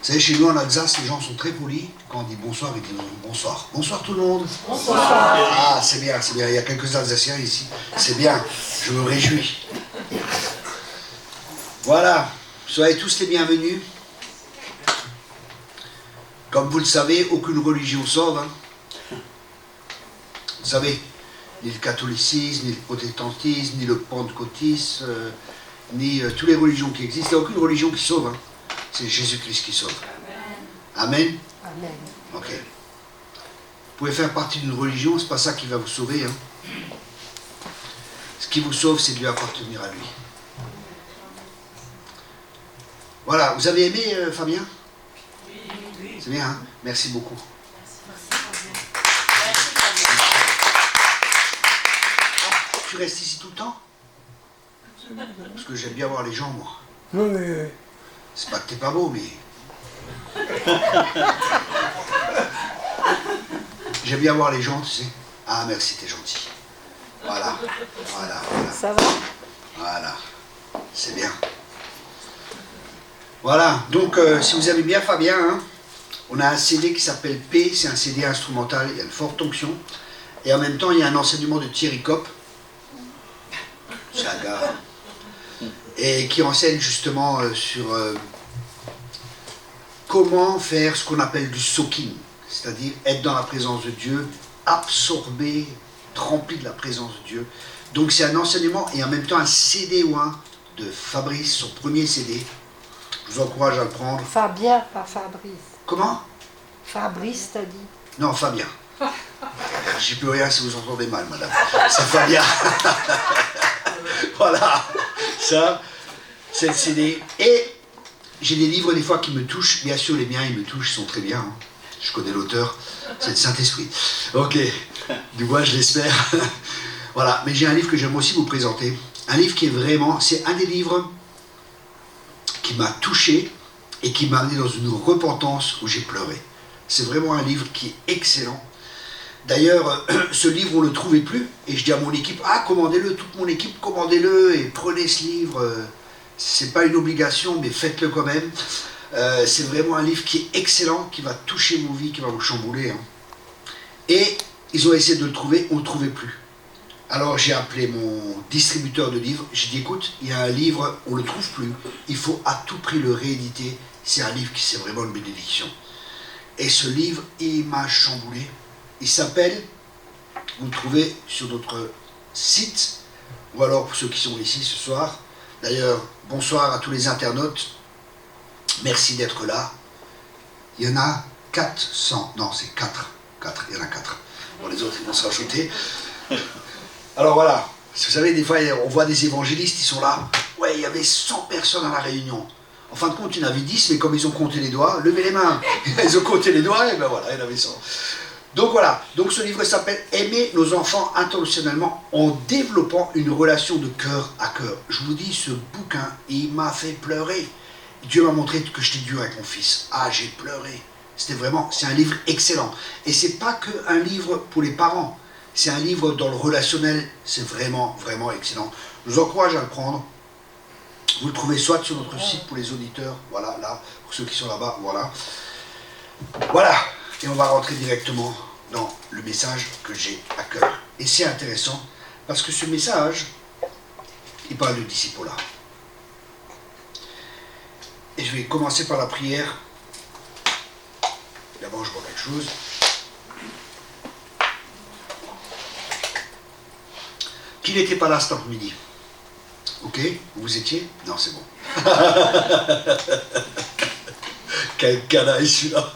Vous savez, chez nous en Alsace, les gens sont très polis. Quand on dit bonsoir, ils disent bonsoir. Bonsoir tout le monde. Bonsoir. Ah, c'est bien, c'est bien. Il y a quelques Alsaciens ici. C'est bien, je me réjouis. Voilà, soyez tous les bienvenus. Comme vous le savez, aucune religion sauve. Hein. Vous savez, ni le catholicisme, ni le protestantisme, ni le pentecôtisme, ni toutes les religions qui existent. Il n'y a aucune religion qui sauve. Hein. C'est Jésus-Christ qui sauve. Amen. Amen. Ok. Vous pouvez faire partie d'une religion, c'est pas ça qui va vous sauver. Hein. Ce qui vous sauve, c'est de lui appartenir à lui. Voilà, vous avez aimé Fabien? Oui. C'est bien, hein? Merci beaucoup. Tu restes ici tout le temps? Parce que j'aime bien voir les gens, moi. Oui. C'est pas que t'es pas beau, mais... J'aime bien voir les gens, tu sais. Ah, merci, t'es gentil. Voilà. Ça va? Voilà. C'est bien. Voilà. Donc, si vous aimez bien Fabien, hein, on a un CD qui s'appelle P, c'est un CD instrumental, il y a une forte onction. Et en même temps, il y a un enseignement de Thierry Kopp. C'est un gars. Et qui enseigne justement sur comment faire ce qu'on appelle du soaking, c'est-à-dire être dans la présence de Dieu, absorbé, rempli de la présence de Dieu. Donc c'est un enseignement et en même temps un CD ou un de Fabrice, son premier CD. Je vous encourage à le prendre. Fabien, pas Fabrice. Comment? Fabrice, t'as dit? Non, Fabien. J'y peux rien si vous entendez mal, madame. C'est Fabien. Voilà. Ça, c'est le CD. Et j'ai des livres des fois qui me touchent. Bien sûr, les miens, ils me touchent, ils sont très bien. Hein. Je connais l'auteur, c'est le Saint-Esprit. Ok, du moins, je l'espère. Voilà, mais j'ai un livre que j'aime aussi vous présenter. Un livre qui est vraiment, c'est un des livres qui m'a touché et qui m'a amené dans une repentance où j'ai pleuré. C'est vraiment un livre qui est excellent. D'ailleurs, ce livre, on ne le trouvait plus. Et je dis à mon équipe, ah, commandez-le, toute mon équipe, commandez-le et prenez ce livre. C'est pas une obligation, mais faites-le quand même. C'est vraiment un livre qui est excellent, qui va toucher vos vies, qui va vous chambouler. Hein. Et ils ont essayé de le trouver, on ne le trouvait plus. Alors j'ai appelé mon distributeur de livres, j'ai dit écoute, il y a un livre, on ne le trouve plus, il faut à tout prix le rééditer, c'est un livre qui c'est vraiment une bénédiction. Et ce livre, il m'a chamboulé, il s'appelle, vous le trouvez sur notre site, ou alors pour ceux qui sont ici ce soir, d'ailleurs, bonsoir à tous les internautes, merci d'être là, il y en a 400, non c'est 4, il y en a 4, bon les autres ils vont se rajouter. Alors voilà, vous savez, des fois, on voit des évangélistes, ils sont là. Ouais, il y avait 100 personnes à la réunion. En fin de compte, il y en avait 10, mais comme ils ont compté les doigts, levez les mains. Ils ont compté les doigts, et ben voilà, il y en avait 100. Donc voilà, donc ce livre s'appelle « Aimer nos enfants intentionnellement en développant une relation de cœur à cœur ». Je vous dis, ce bouquin, il m'a fait pleurer. Dieu m'a montré que j'étais dur avec mon fils. Ah, j'ai pleuré. C'était vraiment, c'est un livre excellent. Et c'est pas qu'un livre pour les parents. C'est un livre dans le relationnel, c'est vraiment, vraiment excellent. Je vous encourage à le prendre. Vous le trouvez soit sur notre site pour les auditeurs, voilà, là, pour ceux qui sont là-bas, voilà. Voilà, et on va rentrer directement dans le message que j'ai à cœur. Et c'est intéressant, parce que ce message, il parle de disciple-là. Et je vais commencer par la prière. D'abord, je vois quelque chose. Qui n'était pas là cet après-midi? Ok, vous étiez? Non, c'est bon. Quel canaille celui-là.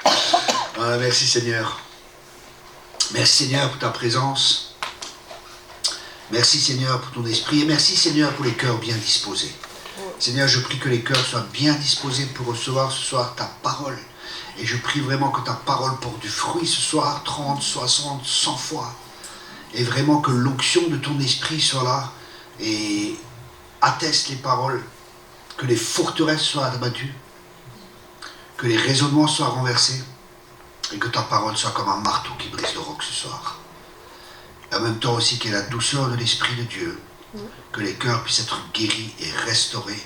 Ah, merci Seigneur. Merci Seigneur pour ta présence. Merci Seigneur pour ton esprit. Et merci Seigneur pour les cœurs bien disposés. Seigneur, je prie que les cœurs soient bien disposés pour recevoir ce soir ta parole. Et je prie vraiment que ta parole porte du fruit ce soir, 30, 60, 100 fois. Et vraiment que l'onction de ton esprit soit là et atteste les paroles, que les forteresses soient abattues, que les raisonnements soient renversés et que ta parole soit comme un marteau qui brise le roc ce soir. Et en même temps aussi qu'il y ait la douceur de l'Esprit de Dieu, que les cœurs puissent être guéris et restaurés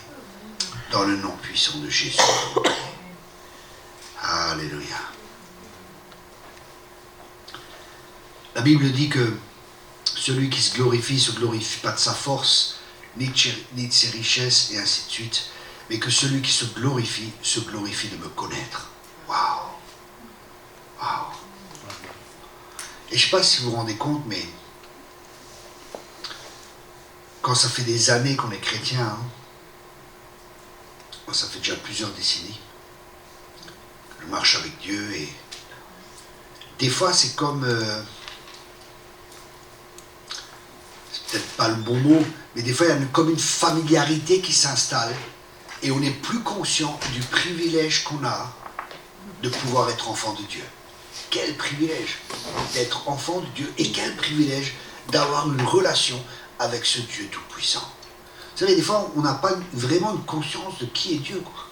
dans le nom puissant de Jésus. Alléluia. La Bible dit que celui qui se glorifie pas de sa force, ni de ses richesses, et ainsi de suite, mais que celui qui se glorifie de me connaître. Waouh! Waouh! Et je ne sais pas si vous vous rendez compte, mais quand ça fait des années qu'on est chrétien, hein, ça fait déjà plusieurs décennies, je marche avec Dieu et des fois c'est comme, c'est peut-être pas le bon mot, mais des fois il y a comme une familiarité qui s'installe et on n'est plus conscient du privilège qu'on a de pouvoir être enfant de Dieu. Quel privilège d'être enfant de Dieu et quel privilège d'avoir une relation avec ce Dieu tout-puissant. Vous savez, des fois, on n'a pas vraiment une conscience de qui est Dieu, quoi.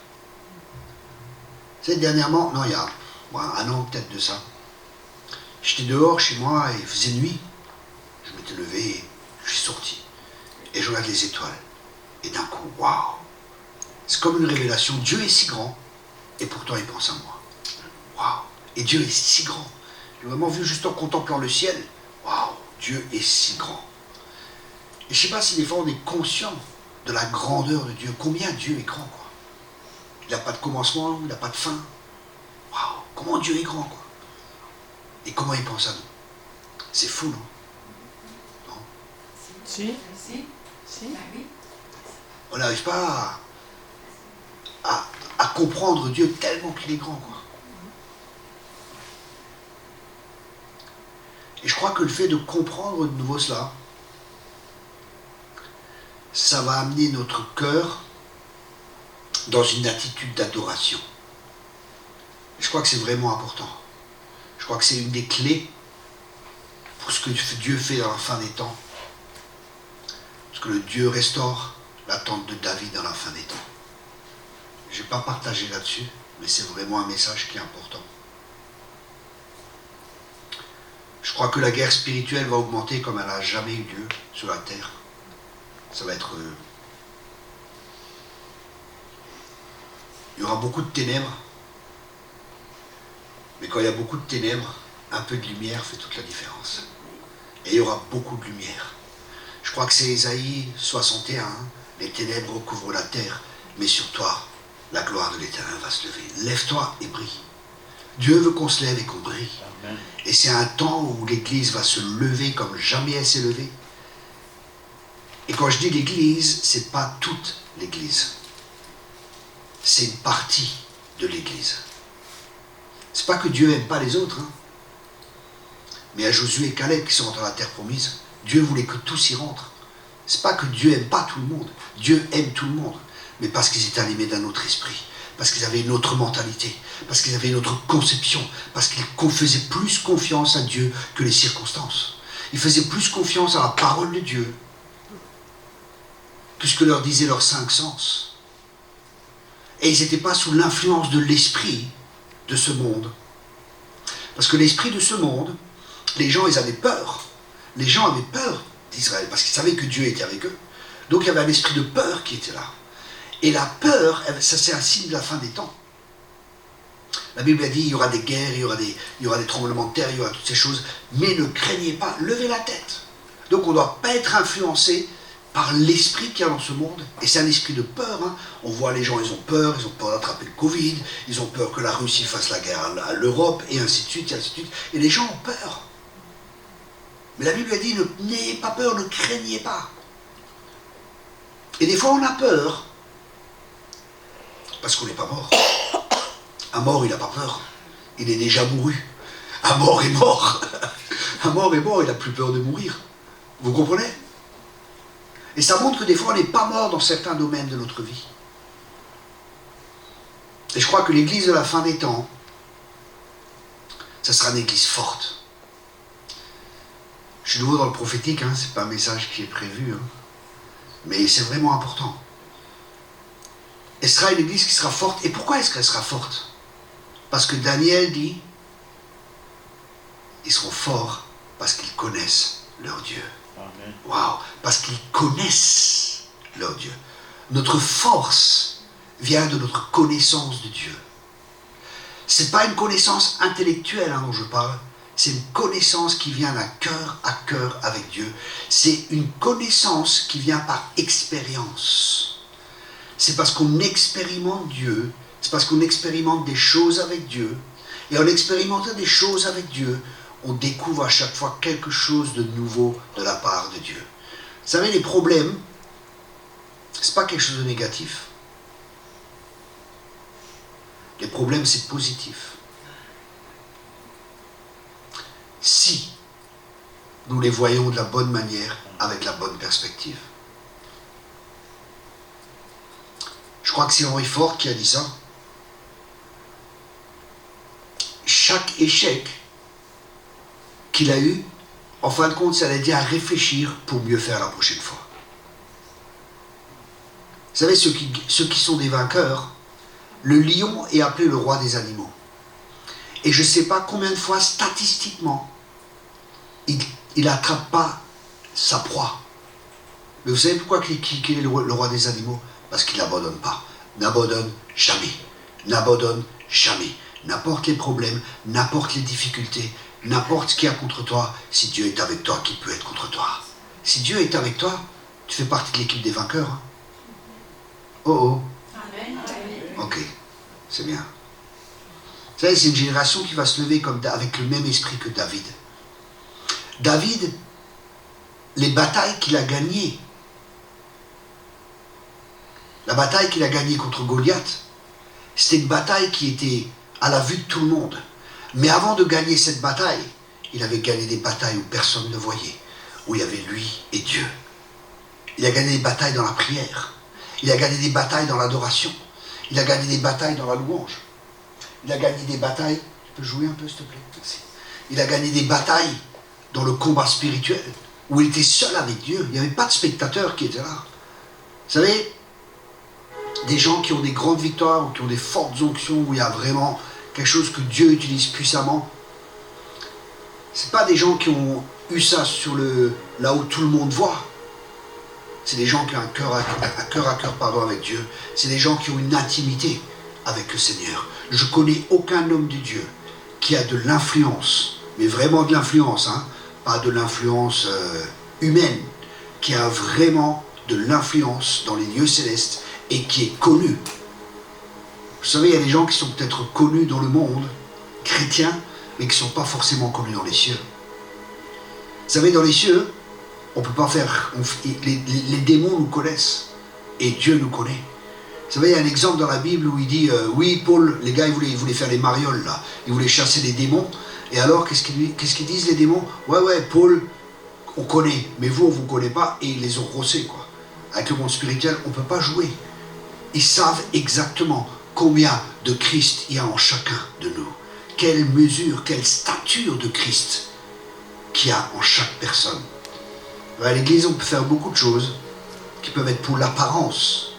Vous savez, dernièrement, non, il y a un an peut-être de ça, j'étais dehors chez moi et il faisait nuit. Je m'étais levé, et je suis sorti. Et je regarde les étoiles. Et d'un coup, waouh! C'est comme une révélation. Dieu est si grand, et pourtant il pense à moi. Waouh! Et Dieu est si grand. J'ai vraiment vu juste en contemplant le ciel, waouh! Dieu est si grand. Et je ne sais pas si des fois on est conscient de la grandeur de Dieu, combien Dieu est grand, quoi. Il n'a pas de commencement, il n'a pas de fin. Waouh, comment Dieu est grand, quoi. Et comment il pense à nous. C'est fou, non? Non? Si. On n'arrive pas à comprendre Dieu tellement qu'il est grand, quoi. Et je crois que le fait de comprendre de nouveau cela, ça va amener notre cœur dans une attitude d'adoration. Je crois que c'est vraiment important. Je crois que c'est une des clés pour ce que Dieu fait dans la fin des temps. Parce que le Dieu restaure l'attente de David dans la fin des temps. Je ne vais pas partager là-dessus, mais c'est vraiment un message qui est important. Je crois que la guerre spirituelle va augmenter comme elle n'a jamais eu lieu sur la terre. Ça va être... Il y aura beaucoup de ténèbres. Mais quand il y a beaucoup de ténèbres, un peu de lumière fait toute la différence. Et il y aura beaucoup de lumière. Je crois que c'est Ésaïe 61. Les ténèbres recouvrent la terre, mais sur toi, la gloire de l'Éternel va se lever. Lève-toi et brille. Dieu veut qu'on se lève et qu'on brille. Amen. Et c'est un temps où l'Église va se lever comme jamais elle s'est levée. Et quand je dis l'Église, c'est pas toute l'Église. C'est une partie de l'Église. C'est pas que Dieu n'aime pas les autres, hein. Mais à Josué et Caleb qui sont rentrés dans la terre promise, Dieu voulait que tous y rentrent. C'est pas que Dieu n'aime pas tout le monde. Dieu aime tout le monde. Mais parce qu'ils étaient animés d'un autre esprit. Parce qu'ils avaient une autre mentalité. Parce qu'ils avaient une autre conception. Parce qu'ils faisaient plus confiance à Dieu que les circonstances. Ils faisaient plus confiance à la parole de Dieu que ce que leur disaient leurs cinq sens. Et ils n'étaient pas sous l'influence de l'esprit de ce monde. Parce que l'esprit de ce monde, les gens, ils avaient peur. Les gens avaient peur d'Israël, parce qu'ils savaient que Dieu était avec eux. Donc il y avait un esprit de peur qui était là. Et la peur, ça c'est un signe de la fin des temps. La Bible a dit, il y aura des guerres, il y aura des tremblements de terre, il y aura toutes ces choses. Mais ne craignez pas, levez la tête. Donc on ne doit pas être influencé par l'esprit qu'il y a dans ce monde. Et c'est un esprit de peur, hein. On voit les gens, ils ont peur d'attraper le Covid, ils ont peur que la Russie fasse la guerre à l'Europe, et ainsi de suite, et ainsi de suite. Et les gens ont peur. Mais la Bible a dit, n'ayez pas peur, ne craignez pas. Et des fois on a peur, parce qu'on n'est pas mort. Un mort, il n'a pas peur. Il est déjà mouru. Un mort est mort. Un mort est mort, il n'a plus peur de mourir. Vous comprenez ? Et ça montre que des fois, on n'est pas mort dans certains domaines de notre vie. Et je crois que l'église de la fin des temps, ça sera une église forte. Je suis nouveau dans le prophétique, hein, c'est pas un message qui est prévu, hein, mais c'est vraiment important. Elle sera une église qui sera forte. Et pourquoi est-ce qu'elle sera forte ? Parce que Daniel dit, ils seront forts parce qu'ils connaissent leur Dieu. Waouh! Parce qu'ils connaissent leur Dieu. Notre force vient de notre connaissance de Dieu. Ce n'est pas une connaissance intellectuelle dont je parle, c'est une connaissance qui vient d'un cœur à cœur avec Dieu. C'est une connaissance qui vient par expérience. C'est parce qu'on expérimente Dieu, c'est parce qu'on expérimente des choses avec Dieu, et en expérimentant des choses avec Dieu, on découvre à chaque fois quelque chose de nouveau de la part de Dieu. Vous savez, les problèmes, ce n'est pas quelque chose de négatif. Les problèmes, c'est positif. Si nous les voyons de la bonne manière, avec la bonne perspective. Je crois que c'est Henry Ford qui a dit ça. Chaque échec qu'il a eu, en fin de compte, ça l'a aidé à réfléchir pour mieux faire la prochaine fois. Vous savez, ceux qui sont des vainqueurs, le lion est appelé le roi des animaux. Et je ne sais pas combien de fois, statistiquement, il n'attrape pas sa proie. Mais vous savez pourquoi il est le roi des animaux? Parce qu'il n'abandonne pas. N'abandonne jamais. N'abandonne jamais. N'importe les problèmes, n'importe les difficultés, n'importe ce qu'il y a contre toi, si Dieu est avec toi, qui peut être contre toi? Si Dieu est avec toi, tu fais partie de l'équipe des vainqueurs. Hein? Oh oh. Amen. Ok, c'est bien. Vous savez, c'est une génération qui va se lever avec le même esprit que David. David, les batailles qu'il a gagnées, la bataille qu'il a gagnée contre Goliath, c'était une bataille qui était à la vue de tout le monde. Mais avant de gagner cette bataille, il avait gagné des batailles où personne ne voyait, où il y avait lui et Dieu. Il a gagné des batailles dans la prière. Il a gagné des batailles dans l'adoration. Il a gagné des batailles dans la louange. Il a gagné des batailles... Tu peux jouer un peu, s'il te plaît? Merci. Il a gagné des batailles dans le combat spirituel, où il était seul avec Dieu. Il n'y avait pas de spectateurs qui étaient là. Vous savez, des gens qui ont des grandes victoires, ou qui ont des fortes onctions, où il y a vraiment quelque chose que Dieu utilise puissamment, ce n'est pas des gens qui ont eu ça là où tout le monde voit. C'est des gens qui ont un cœur à cœur avec Dieu. C'est des gens qui ont une intimité avec le Seigneur. Je connais aucun homme de Dieu qui a de l'influence, mais vraiment de l'influence, hein, pas de l'influence humaine, qui a vraiment de l'influence dans les lieux célestes et qui est connu. Vous savez, il y a des gens qui sont peut-être connus dans le monde chrétien, mais qui ne sont pas forcément connus dans les cieux. Vous savez, dans les cieux, on ne peut pas faire... les démons nous connaissent, et Dieu nous connaît. Vous savez, il y a un exemple dans la Bible où il dit, oui, Paul, les gars, ils voulaient faire les marioles, là. Ils voulaient chasser les démons. Et alors, qu'est-ce qu'ils disent, les démons? Ouais, Paul, on connaît, mais vous, on ne vous connaît pas, et ils les ont rossés, quoi. Avec le monde spirituel, on ne peut pas jouer. Ils savent exactement combien de Christ il y a en chacun de nous. Quelle mesure, quelle stature de Christ qu'il y a en chaque personne. À l'église, on peut faire beaucoup de choses qui peuvent être pour l'apparence.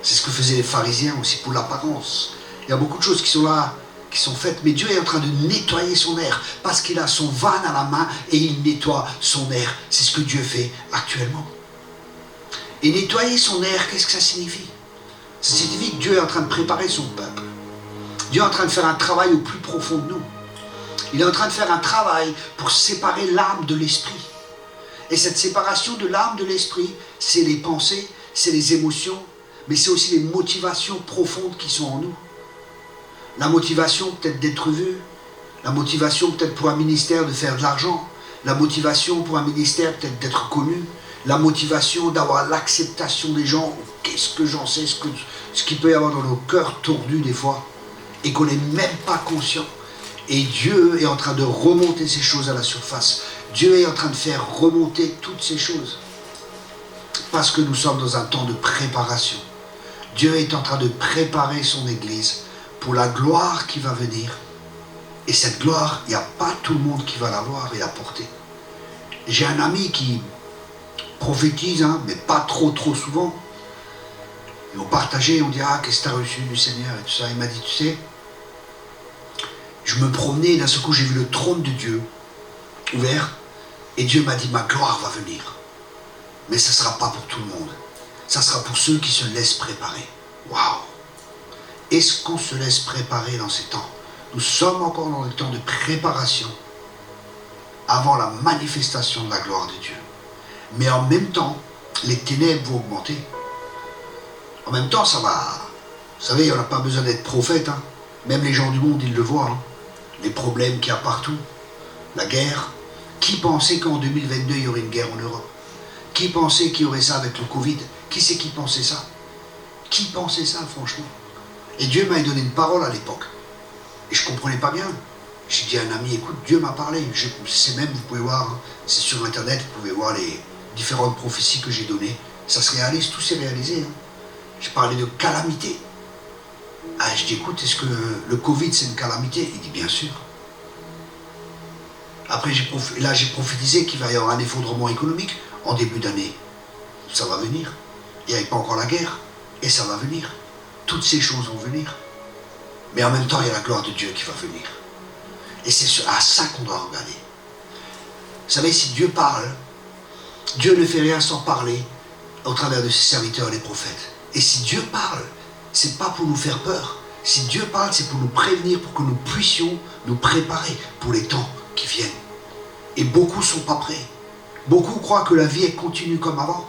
C'est ce que faisaient les pharisiens aussi, pour l'apparence. Il y a beaucoup de choses qui sont là, qui sont faites, mais Dieu est en train de nettoyer son air, parce qu'il a son van à la main et il nettoie son air. C'est ce que Dieu fait actuellement. Et nettoyer son air, qu'est-ce que ça signifie? Ça signifie que Dieu est en train de préparer son peuple. Dieu est en train de faire un travail au plus profond de nous. Il est en train de faire un travail pour séparer l'âme de l'esprit. Et cette séparation de l'âme de l'esprit, c'est les pensées, c'est les émotions, mais c'est aussi les motivations profondes qui sont en nous. La motivation peut-être d'être vu, la motivation peut-être pour un ministère de faire de l'argent, la motivation pour un ministère peut-être d'être connu, la motivation d'avoir l'acceptation des gens. Qu'est-ce que j'en sais, ce qu'il peut y avoir dans nos cœurs tordus des fois, et qu'on n'est même pas conscient. Et Dieu est en train de remonter ces choses à la surface. Dieu est en train de faire remonter toutes ces choses. Parce que nous sommes dans un temps de préparation. Dieu est en train de préparer son Église pour la gloire qui va venir. Et cette gloire, il n'y a pas tout le monde qui va la voir et la porter. J'ai un ami qui prophétise, hein, mais pas trop souvent. Et on partageait, on dit, ah, qu'est-ce que tu as reçu du Seigneur et tout ça. Il m'a dit, tu sais, je me promenais et d'un seul coup, j'ai vu le trône de Dieu ouvert. Et Dieu m'a dit, ma gloire va venir. Mais ce ne sera pas pour tout le monde. Ça sera pour ceux qui se laissent préparer. Waouh! Est-ce qu'on se laisse préparer dans ces temps? Nous sommes encore dans le temps de préparation avant la manifestation de la gloire de Dieu. Mais en même temps, les ténèbres vont augmenter. En même temps, ça va... Vous savez, on n'a pas besoin d'être prophète. Hein. Même les gens du monde, ils le voient. Hein. Les problèmes qu'il y a partout. La guerre. Qui pensait qu'en 2022, il y aurait une guerre en Europe? Qui pensait qu'il y aurait ça avec le Covid? Qui c'est qui pensait ça? Qui pensait ça, franchement? Et Dieu m'a donné une parole à l'époque. Et je ne comprenais pas bien. J'ai dit à un ami, écoute, Dieu m'a parlé. Je sais même, vous pouvez voir, hein, c'est sur Internet, vous pouvez voir les différentes prophéties que j'ai données. Ça se réalise, tout s'est réalisé. Hein. J'ai parlé de calamité. Ah, je dis, écoute, est-ce que le Covid, c'est une calamité? Il dit, bien sûr. Après, j'ai prophétisé qu'il va y avoir un effondrement économique en début d'année. Ça va venir. Il n'y avait pas encore la guerre. Et ça va venir. Toutes ces choses vont venir. Mais en même temps, il y a la gloire de Dieu qui va venir. Et c'est à ça qu'on doit regarder. Vous savez, si Dieu parle, Dieu ne fait rien sans parler au travers de ses serviteurs, les prophètes. Et si Dieu parle, c'est pas pour nous faire peur. Si Dieu parle, c'est pour nous prévenir, pour que nous puissions nous préparer pour les temps qui viennent. Et beaucoup ne sont pas prêts. Beaucoup croient que la vie est continue comme avant.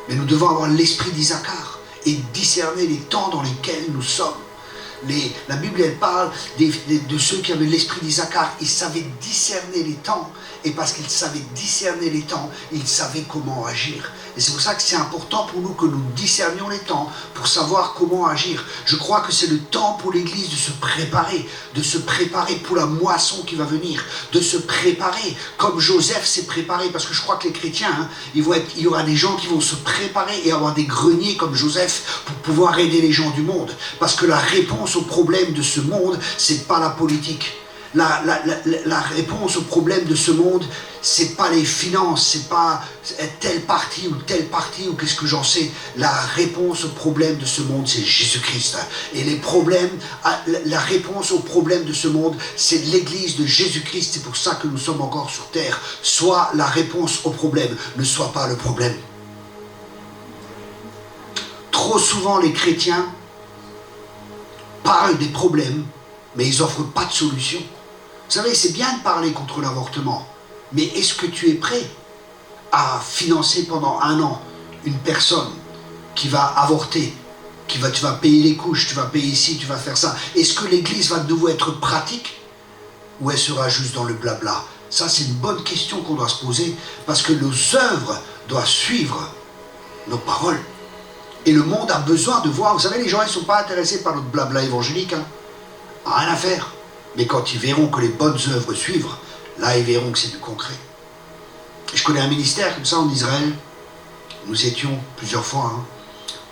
Mais nous devons avoir l'esprit d'Isaacar et discerner les temps dans lesquels nous sommes. La Bible, elle parle de ceux qui avaient l'esprit d'Isaacar. Ils savaient discerner les temps. Et parce qu'ils savaient discerner les temps, ils savaient comment agir. Et c'est pour ça que c'est important pour nous que nous discernions les temps pour savoir comment agir. Je crois que c'est le temps pour l'Église de se préparer pour la moisson qui va venir, de se préparer comme Joseph s'est préparé. Parce que je crois que les chrétiens, hein, il y aura des gens qui vont se préparer et avoir des greniers comme Joseph pour pouvoir aider les gens du monde. Parce que la réponse aux problèmes de ce monde, c'est pas la politique. La réponse au problème de ce monde, c'est pas les finances, c'est pas telle partie ou qu'est-ce que j'en sais. La réponse au problème de ce monde, c'est Jésus-Christ. Et la réponse au problème de ce monde, c'est l'Église de Jésus-Christ. C'est pour ça que nous sommes encore sur terre. Soit la réponse au problème, ne soit pas le problème. Trop souvent, les chrétiens parlent des problèmes, mais ils n'offrent pas de solution. Vous savez, c'est bien de parler contre l'avortement, mais est-ce que tu es prêt à financer pendant 1 an une personne qui va avorter, tu vas payer les couches, tu vas payer ici, tu vas faire ça? Est-ce que l'Église va de nouveau être pratique ou elle sera juste dans le blabla? Ça, c'est une bonne question qu'on doit se poser, parce que nos œuvres doivent suivre nos paroles. Et le monde a besoin de voir. Vous savez, les gens, ils ne sont pas intéressés par notre blabla évangélique. Hein. Rien à faire. Mais quand ils verront que les bonnes œuvres suivent, là, ils verront que c'est du concret. Je connais un ministère comme ça en Israël. Nous étions plusieurs fois. Hein.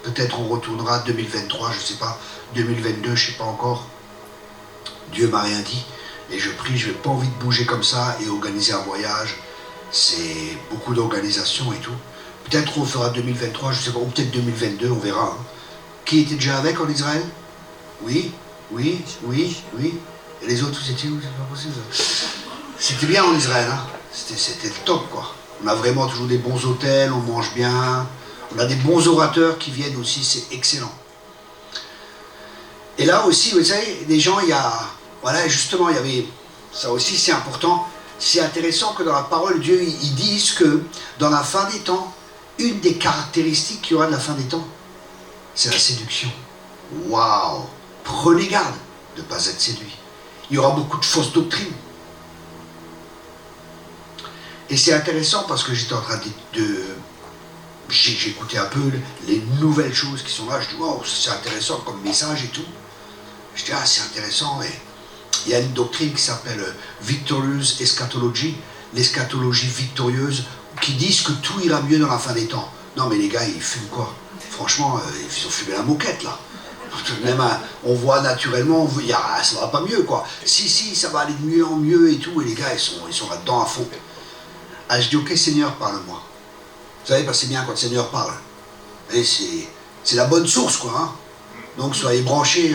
Peut-être on retournera 2023, je ne sais pas. 2022, je ne sais pas encore. Dieu m'a rien dit. Et je prie, je n'ai pas envie de bouger comme ça et organiser un voyage. C'est beaucoup d'organisation et tout. Peut-être on fera 2023, je ne sais pas, ou peut-être 2022, on verra. Hein. Qui était déjà avec en Israël? Oui. Et les autres, c'était où? C'est pas possible. C'était bien en Israël, hein. C'était le top, quoi. On a vraiment toujours des bons hôtels, on mange bien. On a des bons orateurs qui viennent aussi, c'est excellent. Et là aussi, vous savez, les gens, voilà, justement, il y avait... Ça aussi, c'est important. C'est intéressant que dans la parole de Dieu, ils disent que dans la fin des temps, une des caractéristiques qu'il y aura de la fin des temps, c'est la séduction. Waouh! Prenez garde de ne pas être séduit. Il y aura beaucoup de fausses doctrines. Et c'est intéressant parce que j'étais en train j'écoutais un peu les nouvelles choses qui sont là. Je dis, wow, c'est intéressant comme message et tout. Je dis, ah, c'est intéressant. Mais il y a une doctrine qui s'appelle Victorious Eschatology, l'eschatologie victorieuse, qui disent que tout ira mieux dans la fin des temps. Non, mais les gars, ils fument quoi? Franchement, ils ont fumé la moquette, là. Même on voit naturellement, ça va pas mieux, quoi. Si, ça va aller de mieux en mieux et tout, et les gars, ils sont là-dedans à fond. Ah, je dis, ok, Seigneur, parle-moi. Vous savez, parce que c'est bien quand le Seigneur parle. Et c'est la bonne source, quoi. Hein. Donc, soyez branchés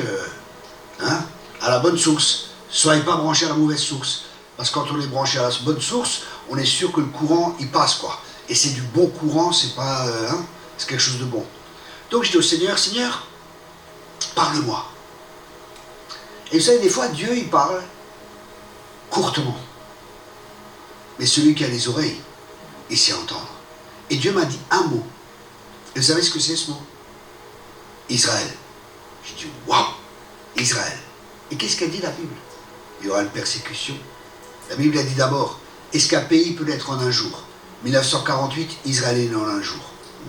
à la bonne source. Soyez pas branchés à la mauvaise source. Parce que quand on est branché à la bonne source, on est sûr que le courant, il passe, quoi. Et c'est du bon courant, c'est pas... c'est quelque chose de bon. Donc, je dis au Seigneur, Parle-moi. Et vous savez, des fois, Dieu, il parle courtement. Mais celui qui a les oreilles, il sait entendre. Et Dieu m'a dit un mot. Et vous savez ce que c'est ce mot? Israël. J'ai dit, waouh, Israël. Et qu'est-ce qu'a dit la Bible? Il y aura une persécution. La Bible a dit d'abord, est-ce qu'un pays peut naître en un jour? 1948, Israël est né en un jour.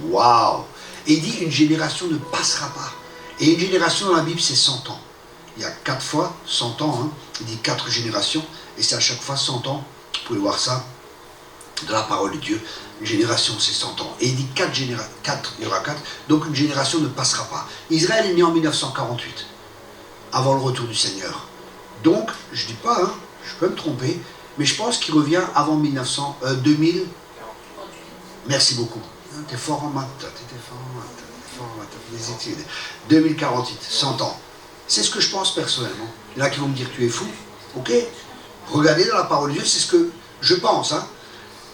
Waouh! Et il dit, une génération ne passera pas. Et une génération dans la Bible, c'est 100 ans. Il y a 4 fois 100 ans, hein. Il dit 4 générations, et c'est à chaque fois 100 ans. Vous pouvez voir ça dans la parole de Dieu. Une génération, c'est 100 ans. Et il dit 4, il y aura 4, donc une génération ne passera pas. Israël est né en 1948, avant le retour du Seigneur. Donc, je ne dis pas, hein, je peux me tromper, mais je pense qu'il revient avant 2000. Merci beaucoup. T'es fort en maths, t'es fort en maths, les études. 2048, 100 ans. C'est ce que je pense personnellement. Il y en a qui vont me dire, tu es fou. Ok, regardez dans la parole de Dieu, c'est ce que je pense. Hein.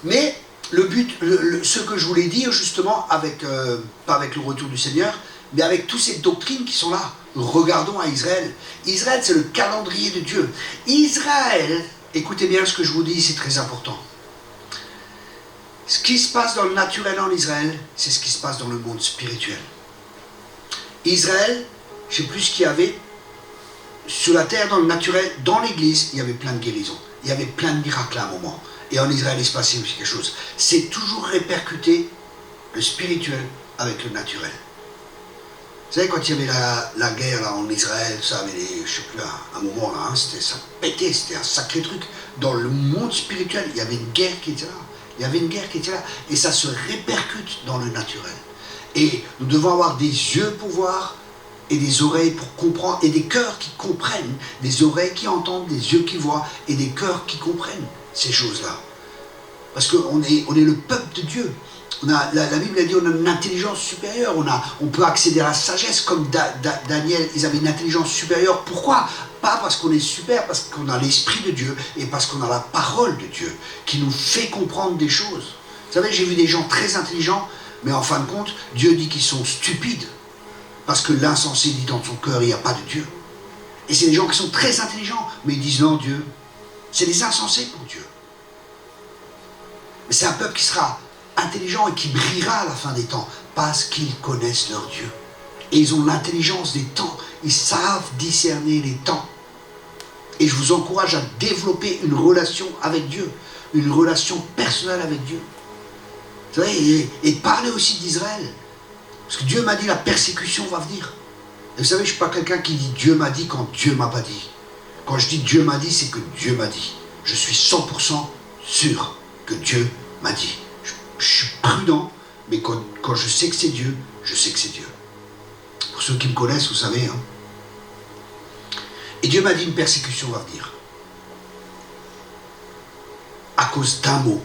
Mais le but, ce que je voulais dire justement, pas avec le retour du Seigneur, mais avec toutes ces doctrines qui sont là. Regardons à Israël. Israël, c'est le calendrier de Dieu. Israël, écoutez bien ce que je vous dis, c'est très important. Ce qui se passe dans le naturel en Israël, c'est ce qui se passe dans le monde spirituel. Israël, je ne sais plus ce qu'il y avait, sur la terre, dans le naturel, dans l'église, il y avait plein de guérisons. Il y avait plein de miracles à un moment. Et en Israël, il se passait aussi quelque chose. C'est toujours répercuté, le spirituel, avec le naturel. Vous savez, quand il y avait la guerre là, en Israël, ça avait, je ne sais plus, un moment là, hein, ça pétait, c'était un sacré truc. Dans le monde spirituel, il y avait une guerre qui était là. Il y avait une guerre qui était là. Et ça se répercute dans le naturel. Et nous devons avoir des yeux pour voir, et des oreilles pour comprendre, et des cœurs qui comprennent, des oreilles qui entendent, des yeux qui voient, et des cœurs qui comprennent ces choses-là. Parce qu'on est le peuple de Dieu. La Bible a dit qu'on a une intelligence supérieure, on peut accéder à la sagesse, comme Daniel, ils avaient une intelligence supérieure. Pourquoi? Pas parce qu'on est super, parce qu'on a l'Esprit de Dieu, et parce qu'on a la parole de Dieu, qui nous fait comprendre des choses. Vous savez, j'ai vu des gens très intelligents, mais en fin de compte, Dieu dit qu'ils sont stupides. Parce que l'insensé dit dans son cœur, il n'y a pas de Dieu. Et c'est des gens qui sont très intelligents, mais ils disent non, Dieu. C'est des insensés pour Dieu. Mais c'est un peuple qui sera intelligent et qui brillera à la fin des temps, parce qu'ils connaissent leur Dieu. Et ils ont l'intelligence des temps. Ils savent discerner les temps. Et je vous encourage à développer une relation avec Dieu, une relation personnelle avec Dieu. Vous savez, et parler aussi d'Israël. Parce que Dieu m'a dit, la persécution va venir. Et vous savez, je ne suis pas quelqu'un qui dit Dieu m'a dit quand Dieu ne m'a pas dit. Quand je dis Dieu m'a dit, c'est que Dieu m'a dit. Je suis 100% sûr que Dieu m'a dit. Je suis prudent, mais quand je sais que c'est Dieu, je sais que c'est Dieu. Pour ceux qui me connaissent, vous savez. Hein. Et Dieu m'a dit, une persécution va venir. À cause d'un mot.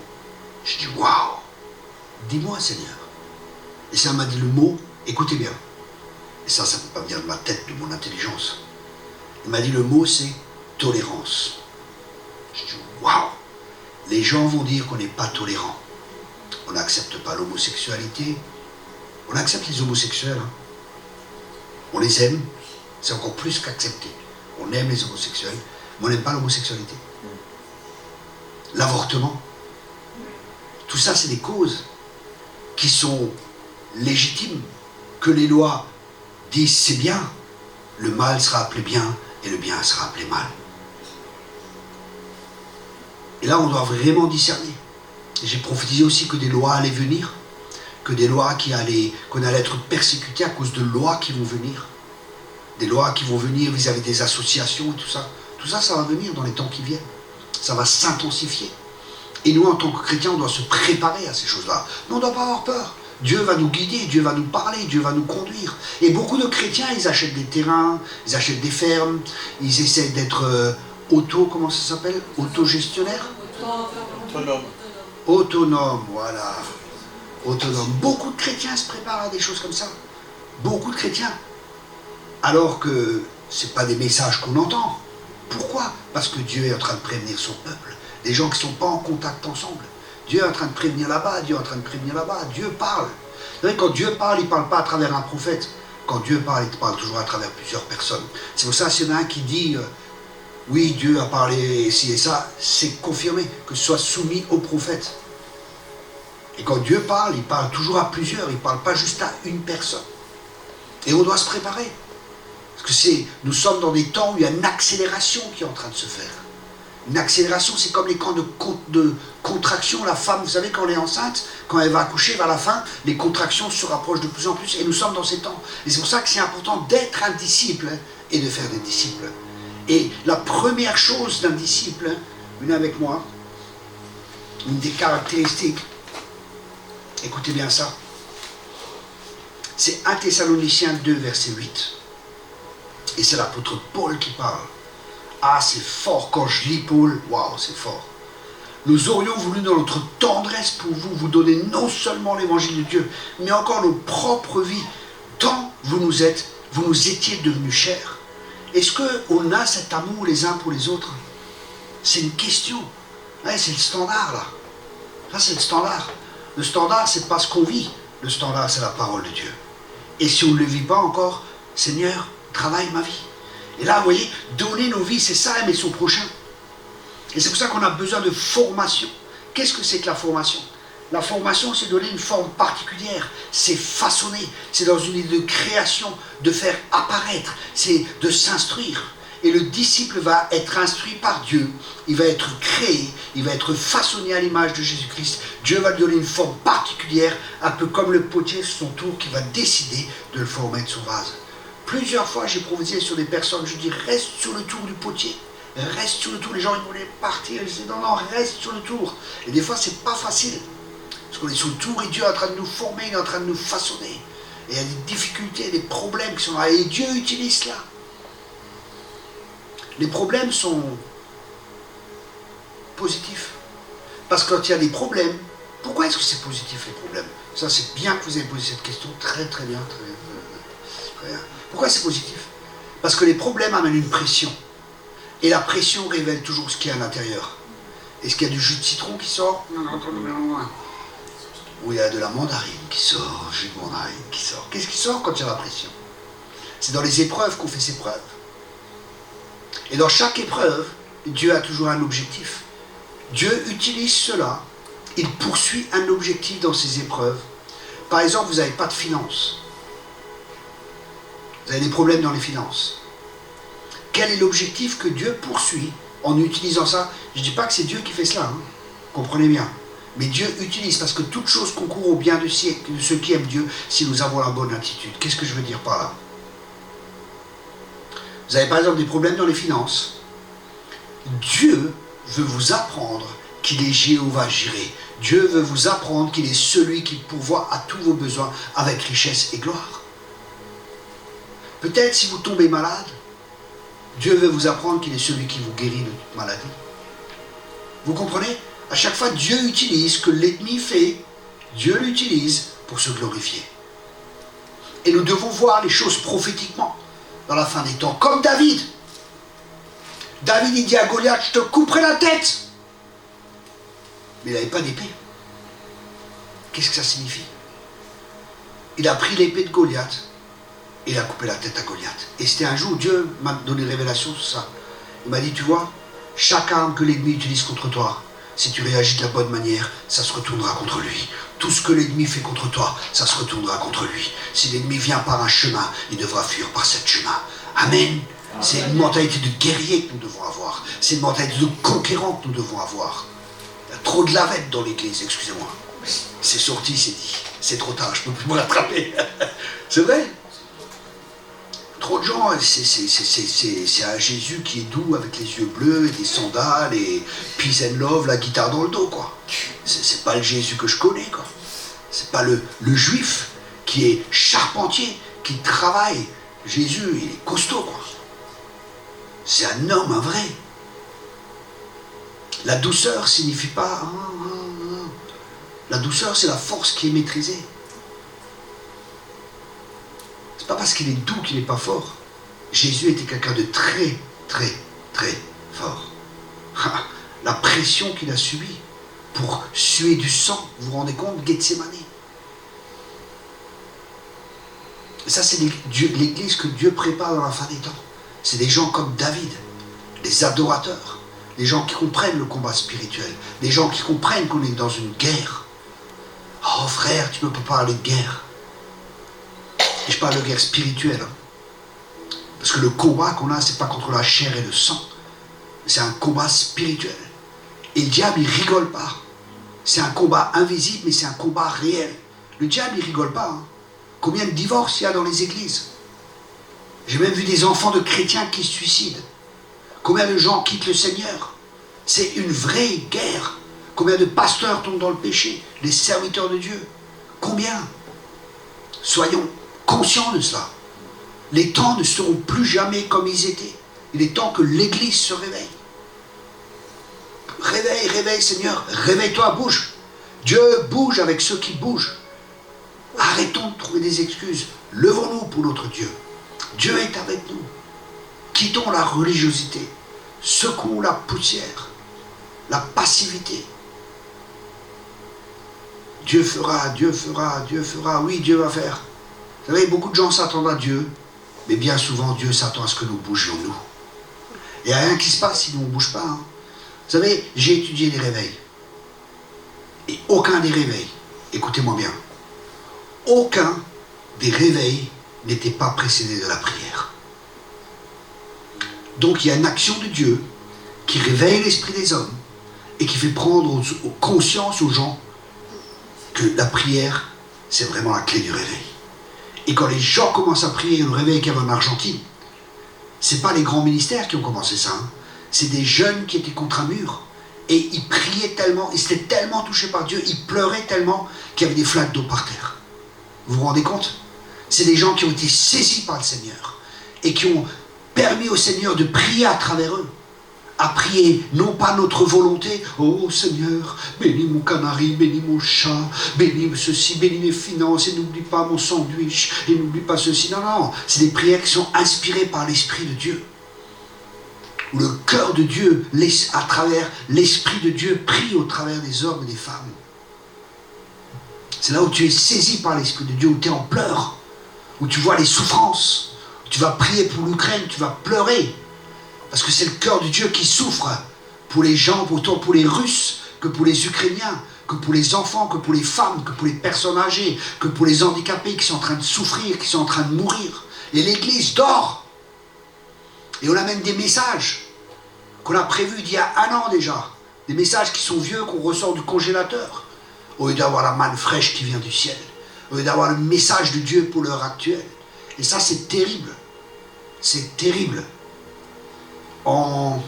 Je dis, waouh, dis-moi Seigneur. Et ça m'a dit le mot, écoutez bien. Et ça ne peut pas venir de ma tête, de mon intelligence. Il m'a dit le mot, c'est tolérance. Je dis, waouh, les gens vont dire qu'on n'est pas tolérant. On n'accepte pas l'homosexualité. On accepte les homosexuels. Hein. On les aime. C'est encore plus qu'accepter. On aime les homosexuels, mais on n'aime pas l'homosexualité. L'avortement. Tout ça, c'est des causes qui sont légitimes, que les lois disent c'est bien, le mal sera appelé bien et le bien sera appelé mal. Et là, on doit vraiment discerner. Et j'ai prophétisé aussi que des lois allaient venir, que des lois qu'on allait être persécutés à cause de lois qui vont venir. Des lois qui vont venir vis-à-vis des associations et tout ça. Tout ça, ça va venir dans les temps qui viennent. Ça va s'intensifier. Et nous, en tant que chrétiens, on doit se préparer à ces choses-là. Mais on ne doit pas avoir peur. Dieu va nous guider, Dieu va nous parler, Dieu va nous conduire. Et beaucoup de chrétiens, ils achètent des terrains, ils achètent des fermes, ils essaient d'être comment ça s'appelle? Autogestionnaires? Autonome, voilà. Autonome. Beaucoup de chrétiens se préparent à des choses comme ça. Beaucoup de chrétiens. Alors que ce n'est pas des messages qu'on entend. Pourquoi? Parce que Dieu est en train de prévenir son peuple. Des gens qui ne sont pas en contact ensemble. Dieu est en train de prévenir là-bas, Dieu est en train de prévenir là-bas. Dieu parle. Vous savez, quand Dieu parle, il ne parle pas à travers un prophète. Quand Dieu parle, il parle toujours à travers plusieurs personnes. C'est pour ça, s'il y en a un qui dit oui, Dieu a parlé ci et ça, c'est confirmé, que ce soit soumis au prophète. Et quand Dieu parle, il parle toujours à plusieurs, il ne parle pas juste à une personne. Et on doit se préparer. Parce que nous sommes dans des temps où il y a une accélération qui est en train de se faire. Une accélération, c'est comme les camps de contraction. La femme, vous savez, quand elle est enceinte, quand elle va accoucher vers la fin, les contractions se rapprochent de plus en plus. Et nous sommes dans ces temps. Et c'est pour ça que c'est important d'être un disciple et de faire des disciples. Et la première chose d'un disciple, venez avec moi, une des caractéristiques, écoutez bien ça, c'est 1 Thessaloniciens 2, verset 8. Et c'est l'apôtre Paul qui parle. Ah, c'est fort quand je lis Paul. Waouh, c'est fort. Nous aurions voulu dans notre tendresse pour vous donner non seulement l'évangile de Dieu, mais encore nos propres vies, tant vous nous étiez devenus chers. Est-ce qu'on a cet amour les uns pour les autres? C'est une question. Ouais, c'est le standard, là. Ça, c'est le standard. Le standard, c'est pas ce qu'on vit. Le standard, c'est la parole de Dieu. Et si on ne le vit pas encore, Seigneur, travaille ma vie. Et là, vous voyez, donner nos vies, c'est ça, aimer son prochain. Et c'est pour ça qu'on a besoin de formation. Qu'est-ce que c'est que la formation? La formation, c'est donner une forme particulière. C'est façonner. C'est dans une idée de création, de faire apparaître. C'est de s'instruire. Et le disciple va être instruit par Dieu. Il va être créé. Il va être façonné à l'image de Jésus-Christ. Dieu va lui donner une forme particulière, un peu comme le potier sur son tour qui va décider de le former de son vase. Plusieurs fois, j'ai prophétisé sur des personnes, je dis, reste sur le tour du potier. Reste sur le tour. Les gens, ils voulaient partir. Je dis, non, non, reste sur le tour. Et des fois, c'est pas facile. Parce qu'on est sur le tour et Dieu est en train de nous former, il est en train de nous façonner. Et il y a des difficultés, des problèmes qui sont là. Et Dieu utilise cela. Les problèmes sont positifs. Parce que quand il y a des problèmes, pourquoi est-ce que c'est positif les problèmes? Ça, c'est bien que vous ayez posé cette question. Très, très bien. Très bien. Pourquoi c'est positif? Parce que les problèmes amènent une pression. Et la pression révèle toujours ce qu'il y a à l'intérieur. Est-ce qu'il y a du jus de citron qui sort? Ou il y a de la mandarine qui sort, jus de mandarine qui sort. Qu'est-ce qui sort quand il y a la pression? C'est dans les épreuves qu'on fait ses preuves. Et dans chaque épreuve, Dieu a toujours un objectif. Dieu utilise cela. Il poursuit un objectif dans ses épreuves. Par exemple, vous n'avez pas de finances. Vous avez des problèmes dans les finances. Quel est l'objectif que Dieu poursuit en utilisant ça? Je ne dis pas que c'est Dieu qui fait cela, hein. Comprenez bien. Mais Dieu utilise, parce que toute chose concourt au bien de ceux qui aiment Dieu, si nous avons la bonne attitude. Qu'est-ce que je veux dire par là? Vous avez par exemple des problèmes dans les finances. Dieu veut vous apprendre qu'il est Jéhovah Jireh. Dieu veut vous apprendre qu'il est celui qui pourvoit à tous vos besoins avec richesse et gloire. Peut-être si vous tombez malade, Dieu veut vous apprendre qu'il est celui qui vous guérit de toute maladie. Vous comprenez? À chaque fois, Dieu utilise ce que l'ennemi fait, Dieu l'utilise pour se glorifier. Et nous devons voir les choses prophétiquement dans la fin des temps. Comme David. David, il dit à Goliath, je te couperai la tête. Mais il n'avait pas d'épée. Qu'est-ce que ça signifie? Il a pris l'épée de Goliath et il a coupé la tête à Goliath. Et c'était un jour, Dieu m'a donné une révélation sur ça. Il m'a dit, tu vois, chaque arme que l'ennemi utilise contre toi, si tu réagis de la bonne manière, ça se retournera contre lui. Tout ce que l'ennemi fait contre toi, ça se retournera contre lui. Si l'ennemi vient par un chemin, il devra fuir par ce chemin. Amen. C'est une mentalité de guerrier que nous devons avoir. C'est une mentalité de conquérant que nous devons avoir. Il y a trop de lavette dans l'église, excusez-moi. C'est sorti, c'est dit. C'est trop tard, je ne peux plus me rattraper. C'est vrai. Trop de gens, c'est un Jésus qui est doux avec les yeux bleus et des sandales et peace and love, la guitare dans le dos, quoi. C'est pas le Jésus que je connais, quoi. C'est pas le juif qui est charpentier, qui travaille. Jésus, il est costaud, quoi. C'est un homme, un vrai. La douceur signifie pas... La douceur, c'est la force qui est maîtrisée. C'est pas parce qu'il est doux qu'il n'est pas fort. Jésus était quelqu'un de très, très, très fort. La pression qu'il a subie pour suer du sang, vous vous rendez compte, Gethsémani. Ça, c'est l'église que Dieu prépare dans la fin des temps. C'est des gens comme David, des adorateurs, des gens qui comprennent le combat spirituel, des gens qui comprennent qu'on est dans une guerre. Oh frère, tu ne peux pas parler de guerre. Et je parle de guerre spirituelle. Parce que le combat qu'on a, c'est pas contre la chair et le sang. C'est un combat spirituel. Et le diable, il rigole pas. C'est un combat invisible, mais c'est un combat réel. Le diable, il rigole pas. Hein. Combien de divorces il y a dans les églises? J'ai même vu des enfants de chrétiens qui se suicident. Combien de gens quittent le Seigneur? C'est une vraie guerre. Combien de pasteurs tombent dans le péché? Les serviteurs de Dieu. Combien? Soyons conscients de cela. Les temps ne seront plus jamais comme ils étaient. Il est temps que l'Église se réveille. Réveille, réveille Seigneur. Réveille-toi, bouge. Dieu bouge avec ceux qui bougent. Arrêtons de trouver des excuses. Levons-nous pour notre Dieu. Dieu est avec nous. Quittons la religiosité. Secouons la poussière. La passivité. Dieu fera, Dieu fera, Dieu fera. Oui, Dieu va faire. Vous savez, beaucoup de gens s'attendent à Dieu, mais bien souvent, Dieu s'attend à ce que nous bougions, nous. Il n'y a rien qui se passe si nous ne bougeons pas. Hein. Vous savez, j'ai étudié les réveils. Et aucun des réveils, écoutez-moi bien, aucun des réveils n'était pas précédé de la prière. Donc il y a une action de Dieu qui réveille l'esprit des hommes et qui fait prendre conscience aux gens que la prière, c'est vraiment la clé du réveil. Et quand les gens commencent à prier le réveil qu'il y avait en Argentine, ce n'est pas les grands ministères qui ont commencé ça, hein. C'est des jeunes qui étaient contre un mur. Et ils priaient tellement, ils étaient tellement touchés par Dieu, ils pleuraient tellement qu'il y avait des flaques d'eau par terre. Vous vous rendez compte? C'est des gens qui ont été saisis par le Seigneur et qui ont permis au Seigneur de prier à travers eux. À prier, non pas notre volonté, oh Seigneur, bénis mon canari, bénis mon chat, bénis ceci, bénis mes finances, et n'oublie pas mon sandwich, et n'oublie pas ceci. Non, non, c'est des prières qui sont inspirées par l'Esprit de Dieu. Où le cœur de Dieu, à travers l'Esprit de Dieu, prie au travers des hommes et des femmes. C'est là où tu es saisi par l'Esprit de Dieu, où tu es en pleurs, où tu vois les souffrances, où tu vas prier pour l'Ukraine, tu vas pleurer. Parce que c'est le cœur de Dieu qui souffre pour les gens, autant pour les Russes que pour les Ukrainiens, que pour les enfants, que pour les femmes, que pour les personnes âgées, que pour les handicapés qui sont en train de souffrir, qui sont en train de mourir. Et l'Église dort. Et on amène des messages qu'on a prévus d'il y a 1 an déjà. Des messages qui sont vieux, qu'on ressort du congélateur. Au lieu d'avoir la manne fraîche qui vient du ciel. Au lieu d'avoir le message de Dieu pour l'heure actuelle. Et ça, c'est terrible. C'est terrible. En